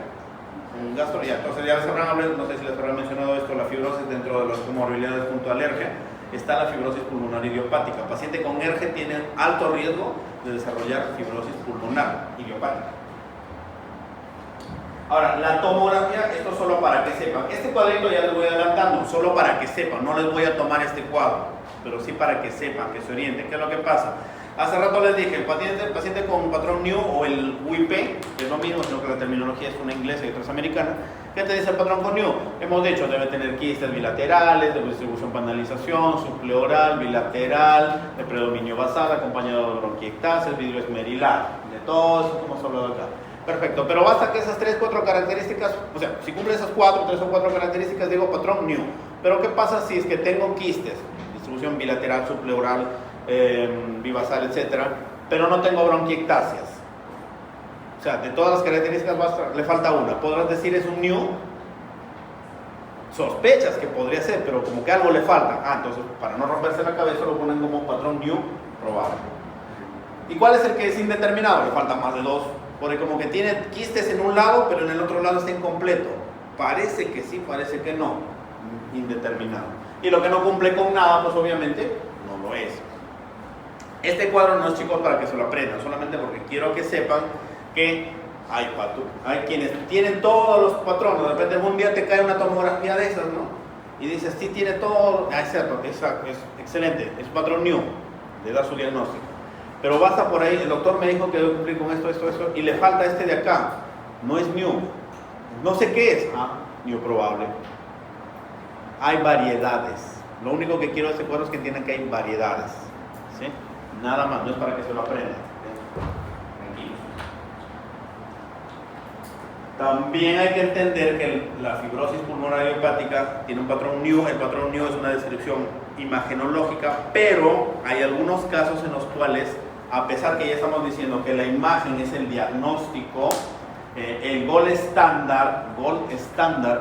Gastro, ya, entonces ya les habrán hablado, no sé si les habrán mencionado esto, la fibrosis dentro de las comorbilidades junto al ERGE. Está la fibrosis pulmonar idiopática. Paciente con ERGE tiene alto riesgo de desarrollar fibrosis pulmonar idiopática. Ahora, la tomografía, esto solo para que sepan. Este cuadrito ya les voy adelantando, solo para que sepan. No les voy a tomar este cuadro, pero sí para que sepan, que se orienten. ¿Qué es lo que pasa? Hace rato les dije, el paciente con patrón NEW o el WIP, que es lo mismo, sino que la terminología es una inglesa y otra es americana. ¿Qué te dice el patrón con NEW? Hemos dicho, debe tener quistes bilaterales, de distribución panalización, subpleural, bilateral, de predominio basal, acompañado de bronquiectasis, vidrio esmerilar. De todo eso que hemos hablado acá. Perfecto, pero basta que esas 3 o 4 características, o sea, si cumple esas 3 o 4 características, digo patrón NEW. Pero ¿qué pasa si es que tengo quistes? Distribución bilateral, subpleural, bivasal, etcétera, pero no tengo bronquiectasias. O sea, de todas las características le falta una. ¿Podrás decir es un NEW? Sospechas que podría ser, pero como que algo le falta. Entonces, para no romperse la cabeza, lo ponen como patrón NEW probable. ¿Y cuál es el que es indeterminado? Le faltan más de 2. Porque como que tiene quistes en un lado, pero en el otro lado está incompleto. Parece que sí, parece que no. Indeterminado. Y lo que no cumple con nada, pues obviamente no lo es. Este cuadro no es, chicos, para que se lo aprendan, solamente porque quiero que sepan que hay quienes tienen todos los patrones. De repente un día te cae una tomografía de esas, ¿no? Y dices, sí, tiene todo. Ah, es cierto, es excelente, es patrón new, le da su diagnóstico. Pero basta por ahí, el doctor me dijo que debe cumplir con esto, y le falta este de acá. No es new, no sé qué es. New probable. Hay variedades. Lo único que quiero de este cuadro es que entiendan que hay variedades, ¿sí? Nada más, no es para que se lo aprendan. Tranquilos. También hay que entender que la fibrosis pulmonar idiopática tiene un patrón new. El patrón new es una descripción imagenológica, pero hay algunos casos en los cuales, a pesar que ya estamos diciendo que la imagen es el diagnóstico, el gold estándar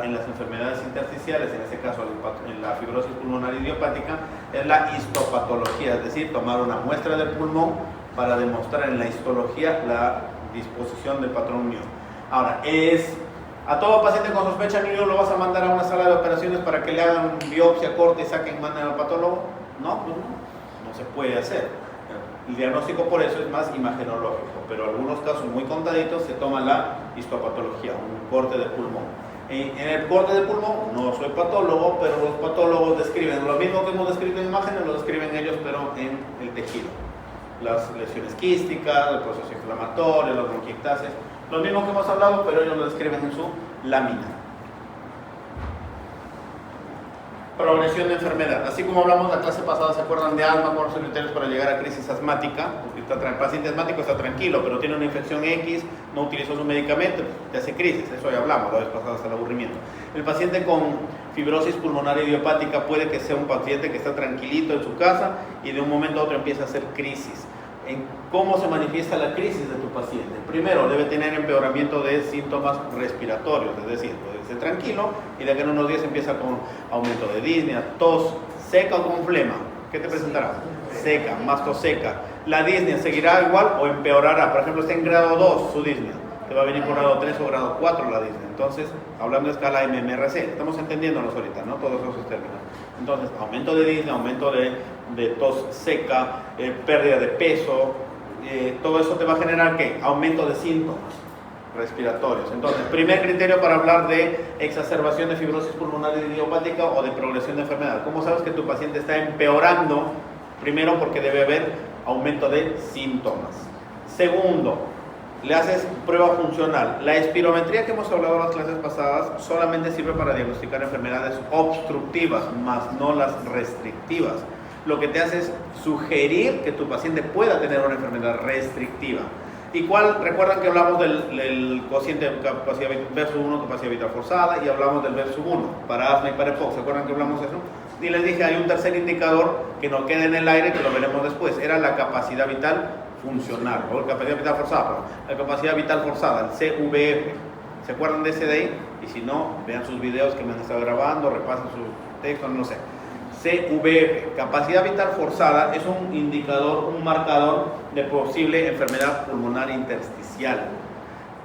en las enfermedades intersticiales, en este caso en la fibrosis pulmonar idiopática, es la histopatología, es decir, tomar una muestra del pulmón para demostrar en la histología la disposición del patrón new. Ahora, a todo paciente con sospecha new lo vas a mandar a una sala de operaciones para que le hagan biopsia, corte y saquen, manden al patólogo. No, pues no se puede hacer. El diagnóstico por eso es más imagenológico, pero en algunos casos muy contaditos se toma la histopatología, un corte de pulmón. En el corte de pulmón, no soy patólogo, pero los patólogos describen lo mismo que hemos descrito en imágenes, lo describen ellos, pero en el tejido. Las lesiones quísticas, el proceso inflamatorio, las bronquiectasias, lo mismo que hemos hablado, pero ellos lo describen en su lámina. Progresión de enfermedad. Así como hablamos la clase pasada, ¿se acuerdan de asma? Por los criterios para llegar a crisis asmática. Porque el paciente asmático está tranquilo, pero tiene una infección X, no utilizó su medicamento, te hace crisis. Eso ya hablamos la vez pasada hasta el aburrimiento. El paciente con fibrosis pulmonar idiopática puede que sea un paciente que está tranquilito en su casa y de un momento a otro empieza a hacer crisis. En cómo se manifiesta la crisis de tu paciente. Primero, debe tener empeoramiento de síntomas respiratorios, es decir, puede ser tranquilo y de aquí en unos días empieza con aumento de disnea, tos seca o con flema. ¿Qué te presentará? Seca, más tos seca. La disnea seguirá igual o empeorará. Por ejemplo, está en grado 2 su disnea, te va a venir por grado 3 o grado 4 la disnea. Entonces, hablando de escala MMRC, estamos entendiéndonos ahorita, ¿no? Todos esos términos. Entonces, aumento de disnea, aumento de tos seca, pérdida de peso, todo eso te va a generar ¿qué? Aumento de síntomas respiratorios. Entonces, primer criterio para hablar de exacerbación de fibrosis pulmonar idiopática o de progresión de enfermedad. ¿Cómo sabes que tu paciente está empeorando? Primero, porque debe haber aumento de síntomas. Segundo, le haces prueba funcional. La espirometría que hemos hablado en las clases pasadas solamente sirve para diagnosticar enfermedades obstructivas, más no las restrictivas. Lo que te hace es sugerir que tu paciente pueda tener una enfermedad restrictiva. ¿Y cuál? Recuerdan que hablamos del cociente de capacidad versus 1, capacidad vital forzada, y hablamos del versus 1 para asma y para EPOC. ¿Se acuerdan que hablamos de eso? Y les dije, hay un tercer indicador que no queda en el aire, que lo veremos después. Era la capacidad vital funcional, o la capacidad vital forzada, perdón. La capacidad vital forzada, el CVF. ¿Se acuerdan de ese de ahí? Y si no, vean sus videos que me han estado grabando, repasen su texto, no sé. CVF, capacidad vital forzada, es un indicador, un marcador de posible enfermedad pulmonar intersticial.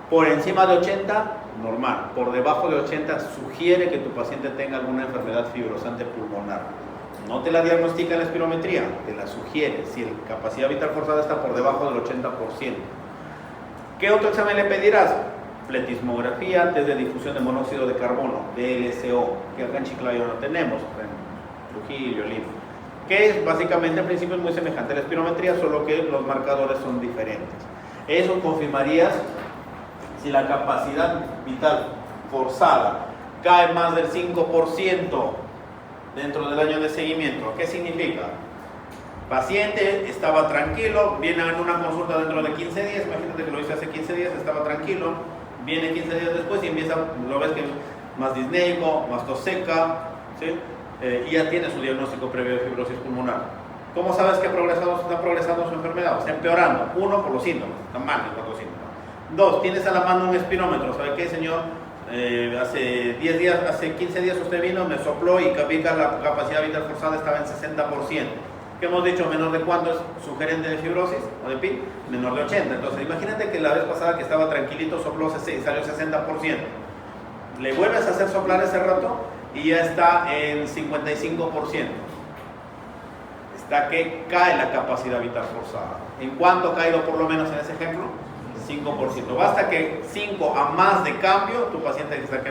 Por encima de 80, normal. Por debajo de 80, sugiere que tu paciente tenga alguna enfermedad fibrosante pulmonar. No te la diagnostica en la espirometría, te la sugiere. Si la capacidad vital forzada está por debajo del 80%. ¿Qué otro examen le pedirás? Pletismografía, test de difusión de monóxido de carbono, DLCO, que acá en Chiclayo no tenemos. Trujillo, Lima, que es básicamente al principio es muy semejante a la espirometría, solo que los marcadores son diferentes. Eso confirmarías si la capacidad vital forzada cae más del 5% dentro del año de seguimiento. ¿Qué significa? Paciente estaba tranquilo, viene en una consulta dentro de 15 días, imagínate que lo hice hace 15 días, estaba tranquilo, viene 15 días después y empieza, lo ves que es más disneico, más tos seca, ¿sí? Y ya tiene su diagnóstico previo de fibrosis pulmonar. ¿Cómo sabes que está progresando su enfermedad? Está empeorando. 1, por los síntomas, están mal los síntomas. 2, tienes a la mano un espirómetro. ¿Sabe qué, señor? Hace 10 días, hace 15 días usted vino, me sopló y la capacidad vital forzada estaba en 60%. ¿Qué hemos dicho? ¿Menor de cuánto es sugerente de fibrosis o de PIB? Menor de 80. Entonces, imagínate que la vez pasada que estaba tranquilito, sopló 6, salió 60%. Le vuelves a hacer soplar ese rato y ya está en 55%. Está que cae la capacidad vital forzada. ¿En cuánto ha caído por lo menos en ese ejemplo? 5%. Basta que 5 a más de cambio, tu paciente está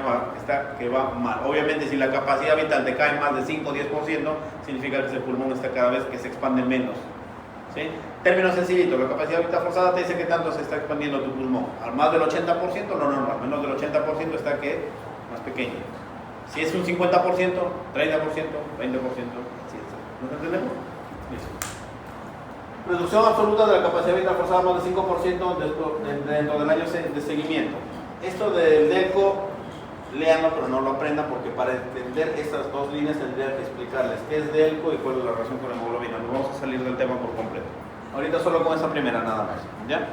que va mal. Obviamente, si la capacidad vital te cae más de 5 o 10%, significa que ese pulmón está cada vez que se expande menos. ¿Sí? Término sencillito, la capacidad vital forzada te dice que tanto se está expandiendo tu pulmón. Al más del 80%, lo normal. Menos del 80% está que más pequeño. Si es un 50%, 30%, 20%, así es. ¿Nos entendemos? Listo. Reducción absoluta de la capacidad vital forzada más del 5% dentro del año de seguimiento. Esto del DELCO, léanlo pero no lo aprendan, porque para entender estas dos líneas tendría que explicarles qué es DELCO y cuál es la relación con la hemoglobina. Nos vamos a salir del tema por completo. Ahorita solo con esa primera nada más. ¿Ya?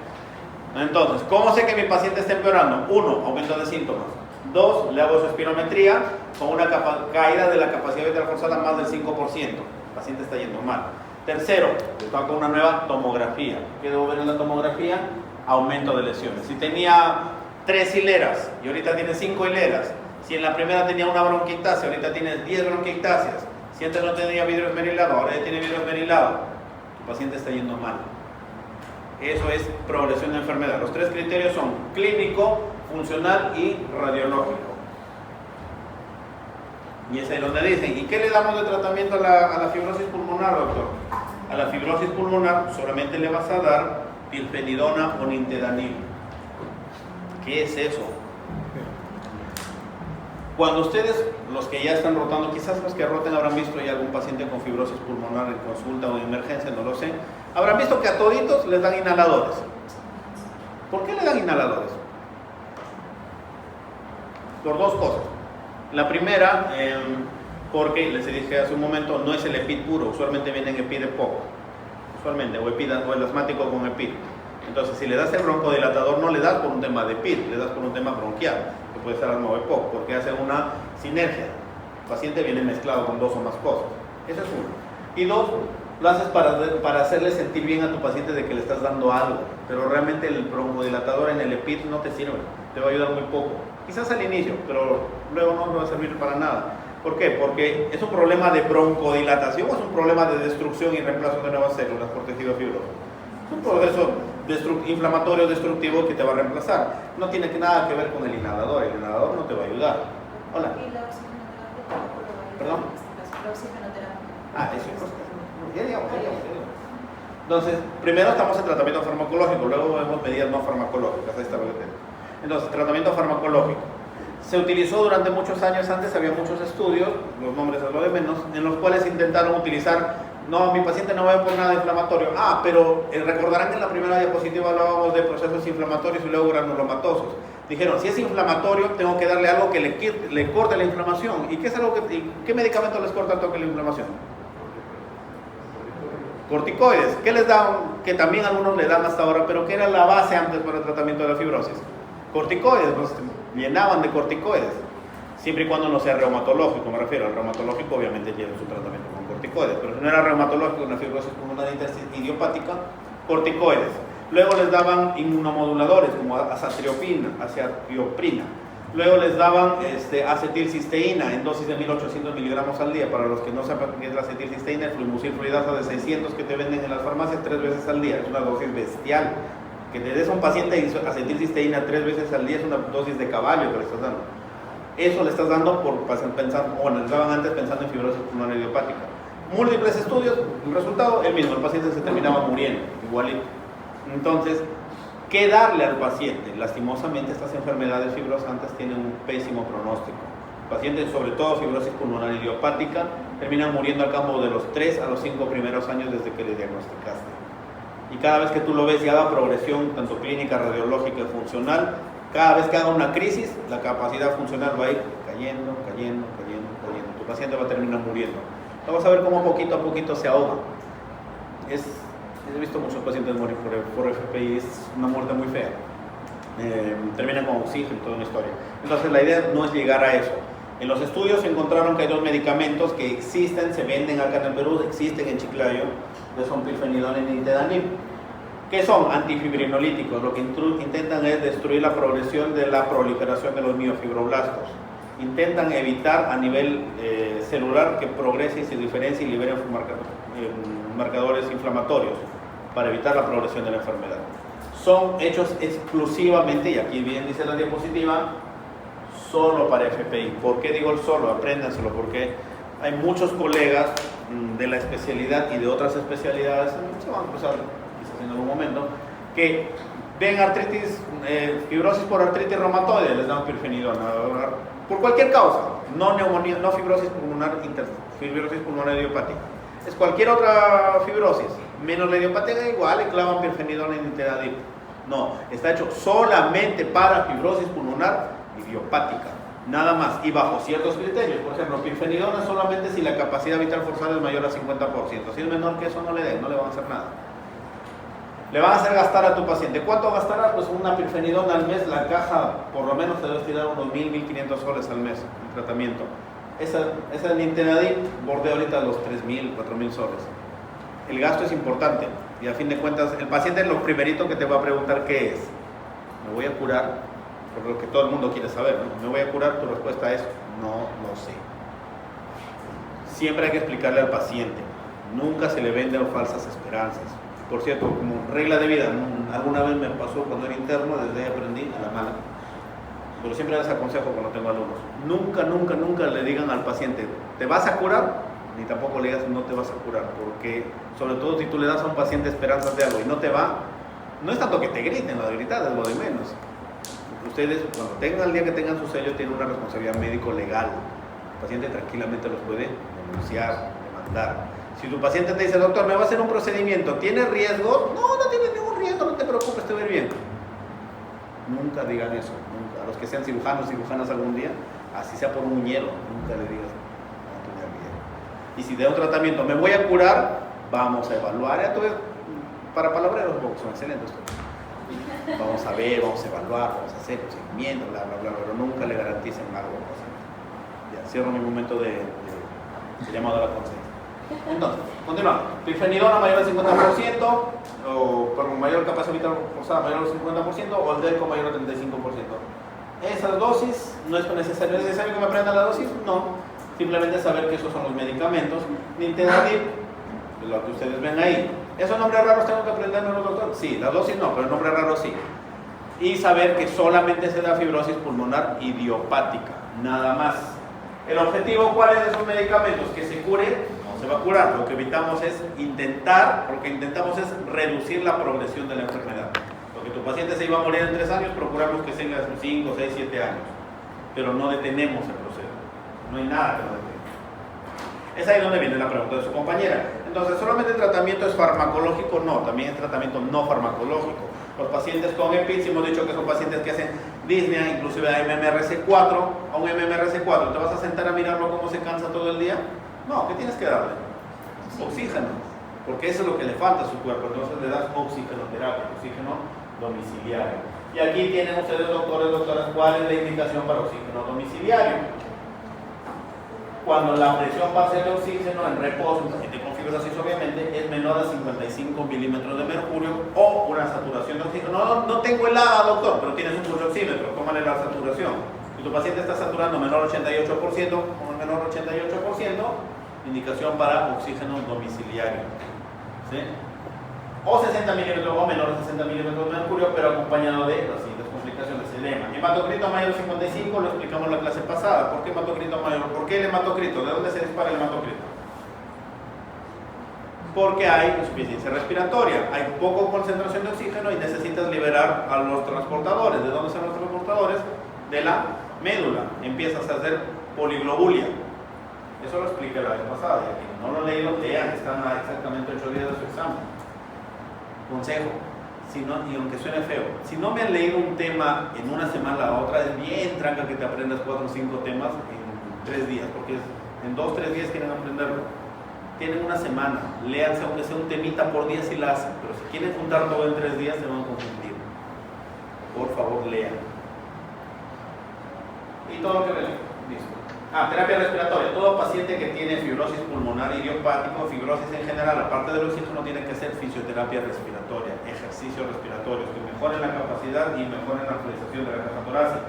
Entonces, ¿cómo sé que mi paciente está empeorando? 1, aumento de síntomas. 2, le hago su espirometría con una caída de la capacidad vital forzada más del 5%. El paciente está yendo mal. Tercero, le toca una nueva tomografía. ¿Qué debo ver en la tomografía? Aumento de lesiones. Si tenía 3 hileras y ahorita tiene 5 hileras, si en la primera tenía una bronquiectasia, ahorita tiene 10 bronquiectasias, si antes no tenía vidrio esmerilado, ahora ya tiene vidrio esmerilado, tu paciente está yendo mal. Eso es progresión de enfermedad. Los 3 criterios son clínico, funcional y radiológico. Y es ahí donde dicen, ¿y qué le damos de tratamiento a la fibrosis pulmonar, doctor? A la fibrosis pulmonar solamente le vas a dar pirfenidona o nintedanib. ¿Qué es eso? Cuando ustedes, los que ya están rotando, quizás los que roten habrán visto ya algún paciente con fibrosis pulmonar en consulta o en emergencia, no lo sé, habrán visto que a toditos les dan inhaladores. ¿Por qué le dan inhaladores? Por 2 cosas. La primera, porque les dije hace un momento, no es el EPID puro, usualmente vienen EPID de poco, usualmente, o el asmático con EPID. Entonces, si le das el broncodilatador, no le das por un tema de EPID, le das por un tema bronquial, que puede ser asma o EPOC, porque hace una sinergia. El paciente viene mezclado con 2 o más cosas. Eso es uno. Y 2, lo haces para hacerle sentir bien a tu paciente de que le estás dando algo, pero realmente el broncodilatador en el EPID no te sirve, te va a ayudar muy poco. Quizás al inicio, pero luego no va a servir para nada. ¿Por qué? Porque es un problema de broncodilatación o es un problema de destrucción y reemplazo de nuevas células por tejido fibroso. Es un proceso inflamatorio destructivo que te va a reemplazar. No tiene nada que ver con el inhalador no te va a ayudar. Hola. ¿Y la oxigenoterapia? ¿Perdón? La oxigenoterapia. Eso es. Ya digamos. Entonces, primero estamos en tratamiento farmacológico, luego vemos medidas no farmacológicas. Ahí está lo que tengo. Entonces, tratamiento farmacológico. Se utilizó durante muchos años, antes había muchos estudios, los nombres es lo de menos, en los cuales intentaron utilizar, no, mi paciente no va por nada inflamatorio. Pero recordarán que en la primera diapositiva hablábamos de procesos inflamatorios y luego granulomatosos. Dijeron, si es inflamatorio, tengo que darle algo que le corte la inflamación. ¿Y qué es algo qué medicamento les corta el toque la inflamación? Corticoides. ¿Qué les dan? Que también algunos le dan hasta ahora, pero que era la base antes para el tratamiento de la fibrosis. Corticoides, pues llenaban de corticoides, siempre y cuando no sea reumatológico. Me refiero al reumatológico, obviamente tiene su tratamiento con corticoides, pero si no era reumatológico, una fibrosis pulmonar idiopática, corticoides. Luego les daban inmunomoduladores como azatioprina. Luego les daban acetilcisteína en dosis de 1800 miligramos al día. Para los que no sepan qué es la acetilcisteína, el fluimucil fluidasa de 600 que te venden en las farmacias 3 veces al día, es una dosis bestial. Que te des a un paciente acetilcisteína 3 veces al día es una dosis de caballo que le estás dando. Eso le estás dando por pensar, bueno, les daban antes pensando en fibrosis pulmonar idiopática. Múltiples estudios, el resultado el mismo, el paciente se terminaba muriendo, igualito. Entonces, ¿qué darle al paciente? Lastimosamente estas enfermedades fibrosantes tienen un pésimo pronóstico. Pacientes, sobre todo fibrosis pulmonar idiopática, terminan muriendo al cabo de los 3 a los 5 primeros años desde que le diagnosticaste. Y cada vez que tú lo ves y haga progresión, tanto clínica, radiológica y funcional, cada vez que haga una crisis, la capacidad funcional va a ir cayendo. Tu paciente va a terminar muriendo. Vamos a ver cómo poquito a poquito se ahoga. He visto muchos pacientes morir por FPI, es una muerte muy fea. Terminan con oxígeno, toda una historia. Entonces la idea no es llegar a eso. En los estudios se encontraron que hay 2 medicamentos que existen, se venden acá en el Perú, existen en Chiclayo, que son pirfenidona y nintedanib, que son antifibrinolíticos. Lo que intentan es destruir la progresión de la proliferación de los miofibroblastos. intentan evitar a nivel celular que progrese y se diferencie y liberen marcadores inflamatorios para evitar la progresión de la enfermedad. Son hechos exclusivamente, y aquí bien dice la diapositiva, solo para FPI. ¿Por qué digo el solo? Apréndanselo, porque hay muchos colegas de la especialidad y de otras especialidades, se van a cruzar quizás en algún momento, que ven artritis, fibrosis por artritis reumatoide, les dan pirfenidona, por cualquier causa, no neumonía, no fibrosis pulmonar, fibrosis pulmonar idiopática. Es cualquier otra fibrosis, menos la idiopática, igual le clavan pirfenidona y nintedanib. No, está hecho solamente para fibrosis pulmonar idiopática, nada más, y bajo ciertos criterios. Por ejemplo, pirfenidona solamente si la capacidad vital forzada es mayor al 50%. Si es menor que eso, no le den, no le van a hacer nada. Le van a hacer gastar a tu paciente. ¿Cuánto gastará? Pues una pirfenidona al mes, la caja por lo menos te debe tirar unos 1.000, 1.500 soles al mes en tratamiento. Esa nintedanib bordea ahorita los 3.000, 4.000 soles. El gasto es importante y a fin de cuentas el paciente es lo primerito que te va a preguntar qué es. ¿Me voy a curar? Por lo que todo el mundo quiere saber, ¿no? ¿Me voy a curar? Tu respuesta es no sé. Siempre hay que explicarle al paciente. Nunca se le venden falsas esperanzas. Por cierto, como regla de vida, alguna vez me pasó cuando era interno, desde ahí aprendí a la mala. Pero siempre les aconsejo cuando tengo alumnos. Nunca le digan al paciente, ¿te vas a curar? Ni tampoco le digas, no te vas a curar. Porque, sobre todo si tú le das a un paciente esperanzas de algo y no te va, no es tanto que te griten, lo de gritar es lo de menos. Ustedes, cuando tengan el día que tengan su sello, tienen una responsabilidad médico-legal. El paciente tranquilamente los puede denunciar, demandar. Si tu paciente te dice, doctor, me va a hacer un procedimiento, ¿tiene riesgo? No tiene ningún riesgo, no te preocupes, te va a ir bien. Nunca digan eso, nunca. A los que sean cirujanos algún día, así sea por un hielo, nunca le digas, no, tú me olvides. Y si de un tratamiento me voy a curar, vamos a evaluar. Para palabreros son excelentes. Vamos a ver, vamos a evaluar, vamos a hacer un seguimiento, bla, pero nunca le garanticen algo al paciente. Ya, cierro mi momento de llamado a la conciencia. Entonces, continuamos. Pirfenidona mayor al 50%, o por mayor capacidad vital forzada mayor al 50%, o el DELCO mayor al 35%. Esas dosis, no es necesario que me aprendan la dosis, no. Simplemente saber que esos son los medicamentos. Nintedanib, lo que ustedes ven ahí. ¿Esos nombres raros tengo que aprenderme, doctor? Sí, la dosis no, pero el nombre raro sí. Y saber que solamente se da fibrosis pulmonar idiopática, nada más. ¿El objetivo cuál es de esos medicamentos? Que se cure. Se va a curar. Lo que evitamos es intentamos es reducir la progresión de la enfermedad. Porque tu paciente se iba a morir en 3 años, procuramos que tenga 5, 6, 7 años. Pero no detenemos el proceso. No hay nada que lo detenga. Es ahí donde viene la pregunta de su compañera. Entonces, ¿solamente el tratamiento es farmacológico? No, también es tratamiento no farmacológico. Los pacientes con EPITS, hemos dicho que son pacientes que hacen disnea, inclusive a MMRC4. A un MMRC4, ¿te vas a sentar a mirarlo cómo se cansa todo el día? No, ¿qué tienes que darle? Oxígeno, porque eso es lo que le falta a su cuerpo. Entonces le das oxigenoterapia, oxígeno domiciliario. Y aquí tienen ustedes, doctores, doctoras, cuál es la indicación para oxígeno domiciliario. Cuando la presión base de oxígeno en reposo, un paciente con fibrosis obviamente, es menor a 55 milímetros de mercurio o una saturación de oxígeno. No tengo el ABA, doctor, pero tienes un pulsoxímetro, tómale la saturación. Si tu paciente está saturando menor 88%, con el menor 88%, indicación para oxígeno domiciliario. ¿Sí? O 60 milímetros o menor de 60 milímetros de mercurio, pero acompañado de las siguientes complicaciones: edema. Hematocrito mayor 55, lo explicamos en la clase pasada. ¿Por qué hematocrito mayor? ¿Por qué el hematocrito? ¿De dónde se dispara el hematocrito? Porque hay insuficiencia respiratoria, hay poca concentración de oxígeno y necesitas liberar a los transportadores. ¿De dónde son los transportadores? De la médula. Empiezas a hacer poliglobulia. Eso lo expliqué la vez pasada, y aquí no lo leí, lo lean, están a exactamente 8 días de su examen. Consejo, y aunque suene feo, si no me han leído un tema en una semana, la otra es bien tranca que te aprendas 4 o 5 temas en 3 días, porque en 2 o 3 días quieren aprenderlo. Tienen una semana, léanse aunque sea un temita por día si la hacen, pero si quieren juntar todo en 3 días se van a confundir. Por favor, lean. Y todo lo que leen, listo. Terapia respiratoria. Todo paciente que tiene fibrosis pulmonar idiopático, fibrosis en general, aparte del oxígeno, tiene que hacer fisioterapia respiratoria, ejercicios respiratorios que mejoren la capacidad y mejoren la fluidización de la caja torácica.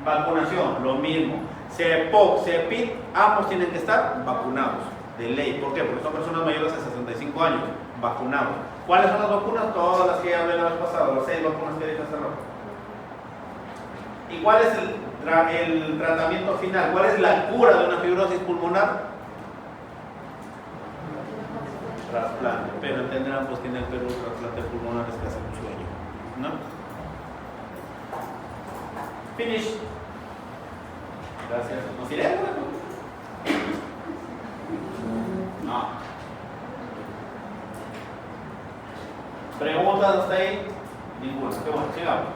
Vacunación, lo mismo. CEPOC, CEPID, ambos tienen que estar vacunados, de ley. ¿Por qué? Porque son personas mayores de 65 años, vacunados. ¿Cuáles son las vacunas? Todas las que ya hablé la vez pasada, las 6 vacunas que dije hace rato. ¿Y cuál es el tratamiento final? ¿Cuál es la cura de una fibrosis pulmonar? Trasplante. Pero entenderán pues que en el Perú el trasplante pulmonar es casi un sueño, ¿no? Finish. Gracias. ¿Nos iremos? No. ¿Preguntas hasta ahí? Ninguna. Qué bueno, sigamos.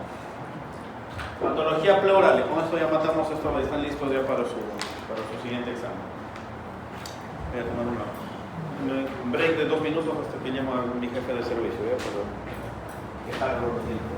Patología pleural. Con esto ya matamos esto, están listos ya para su siguiente examen. Voy a tomar un break de 2 minutos hasta que llama a mi jefe de servicio, ¿ya? Para que haga los tiempos.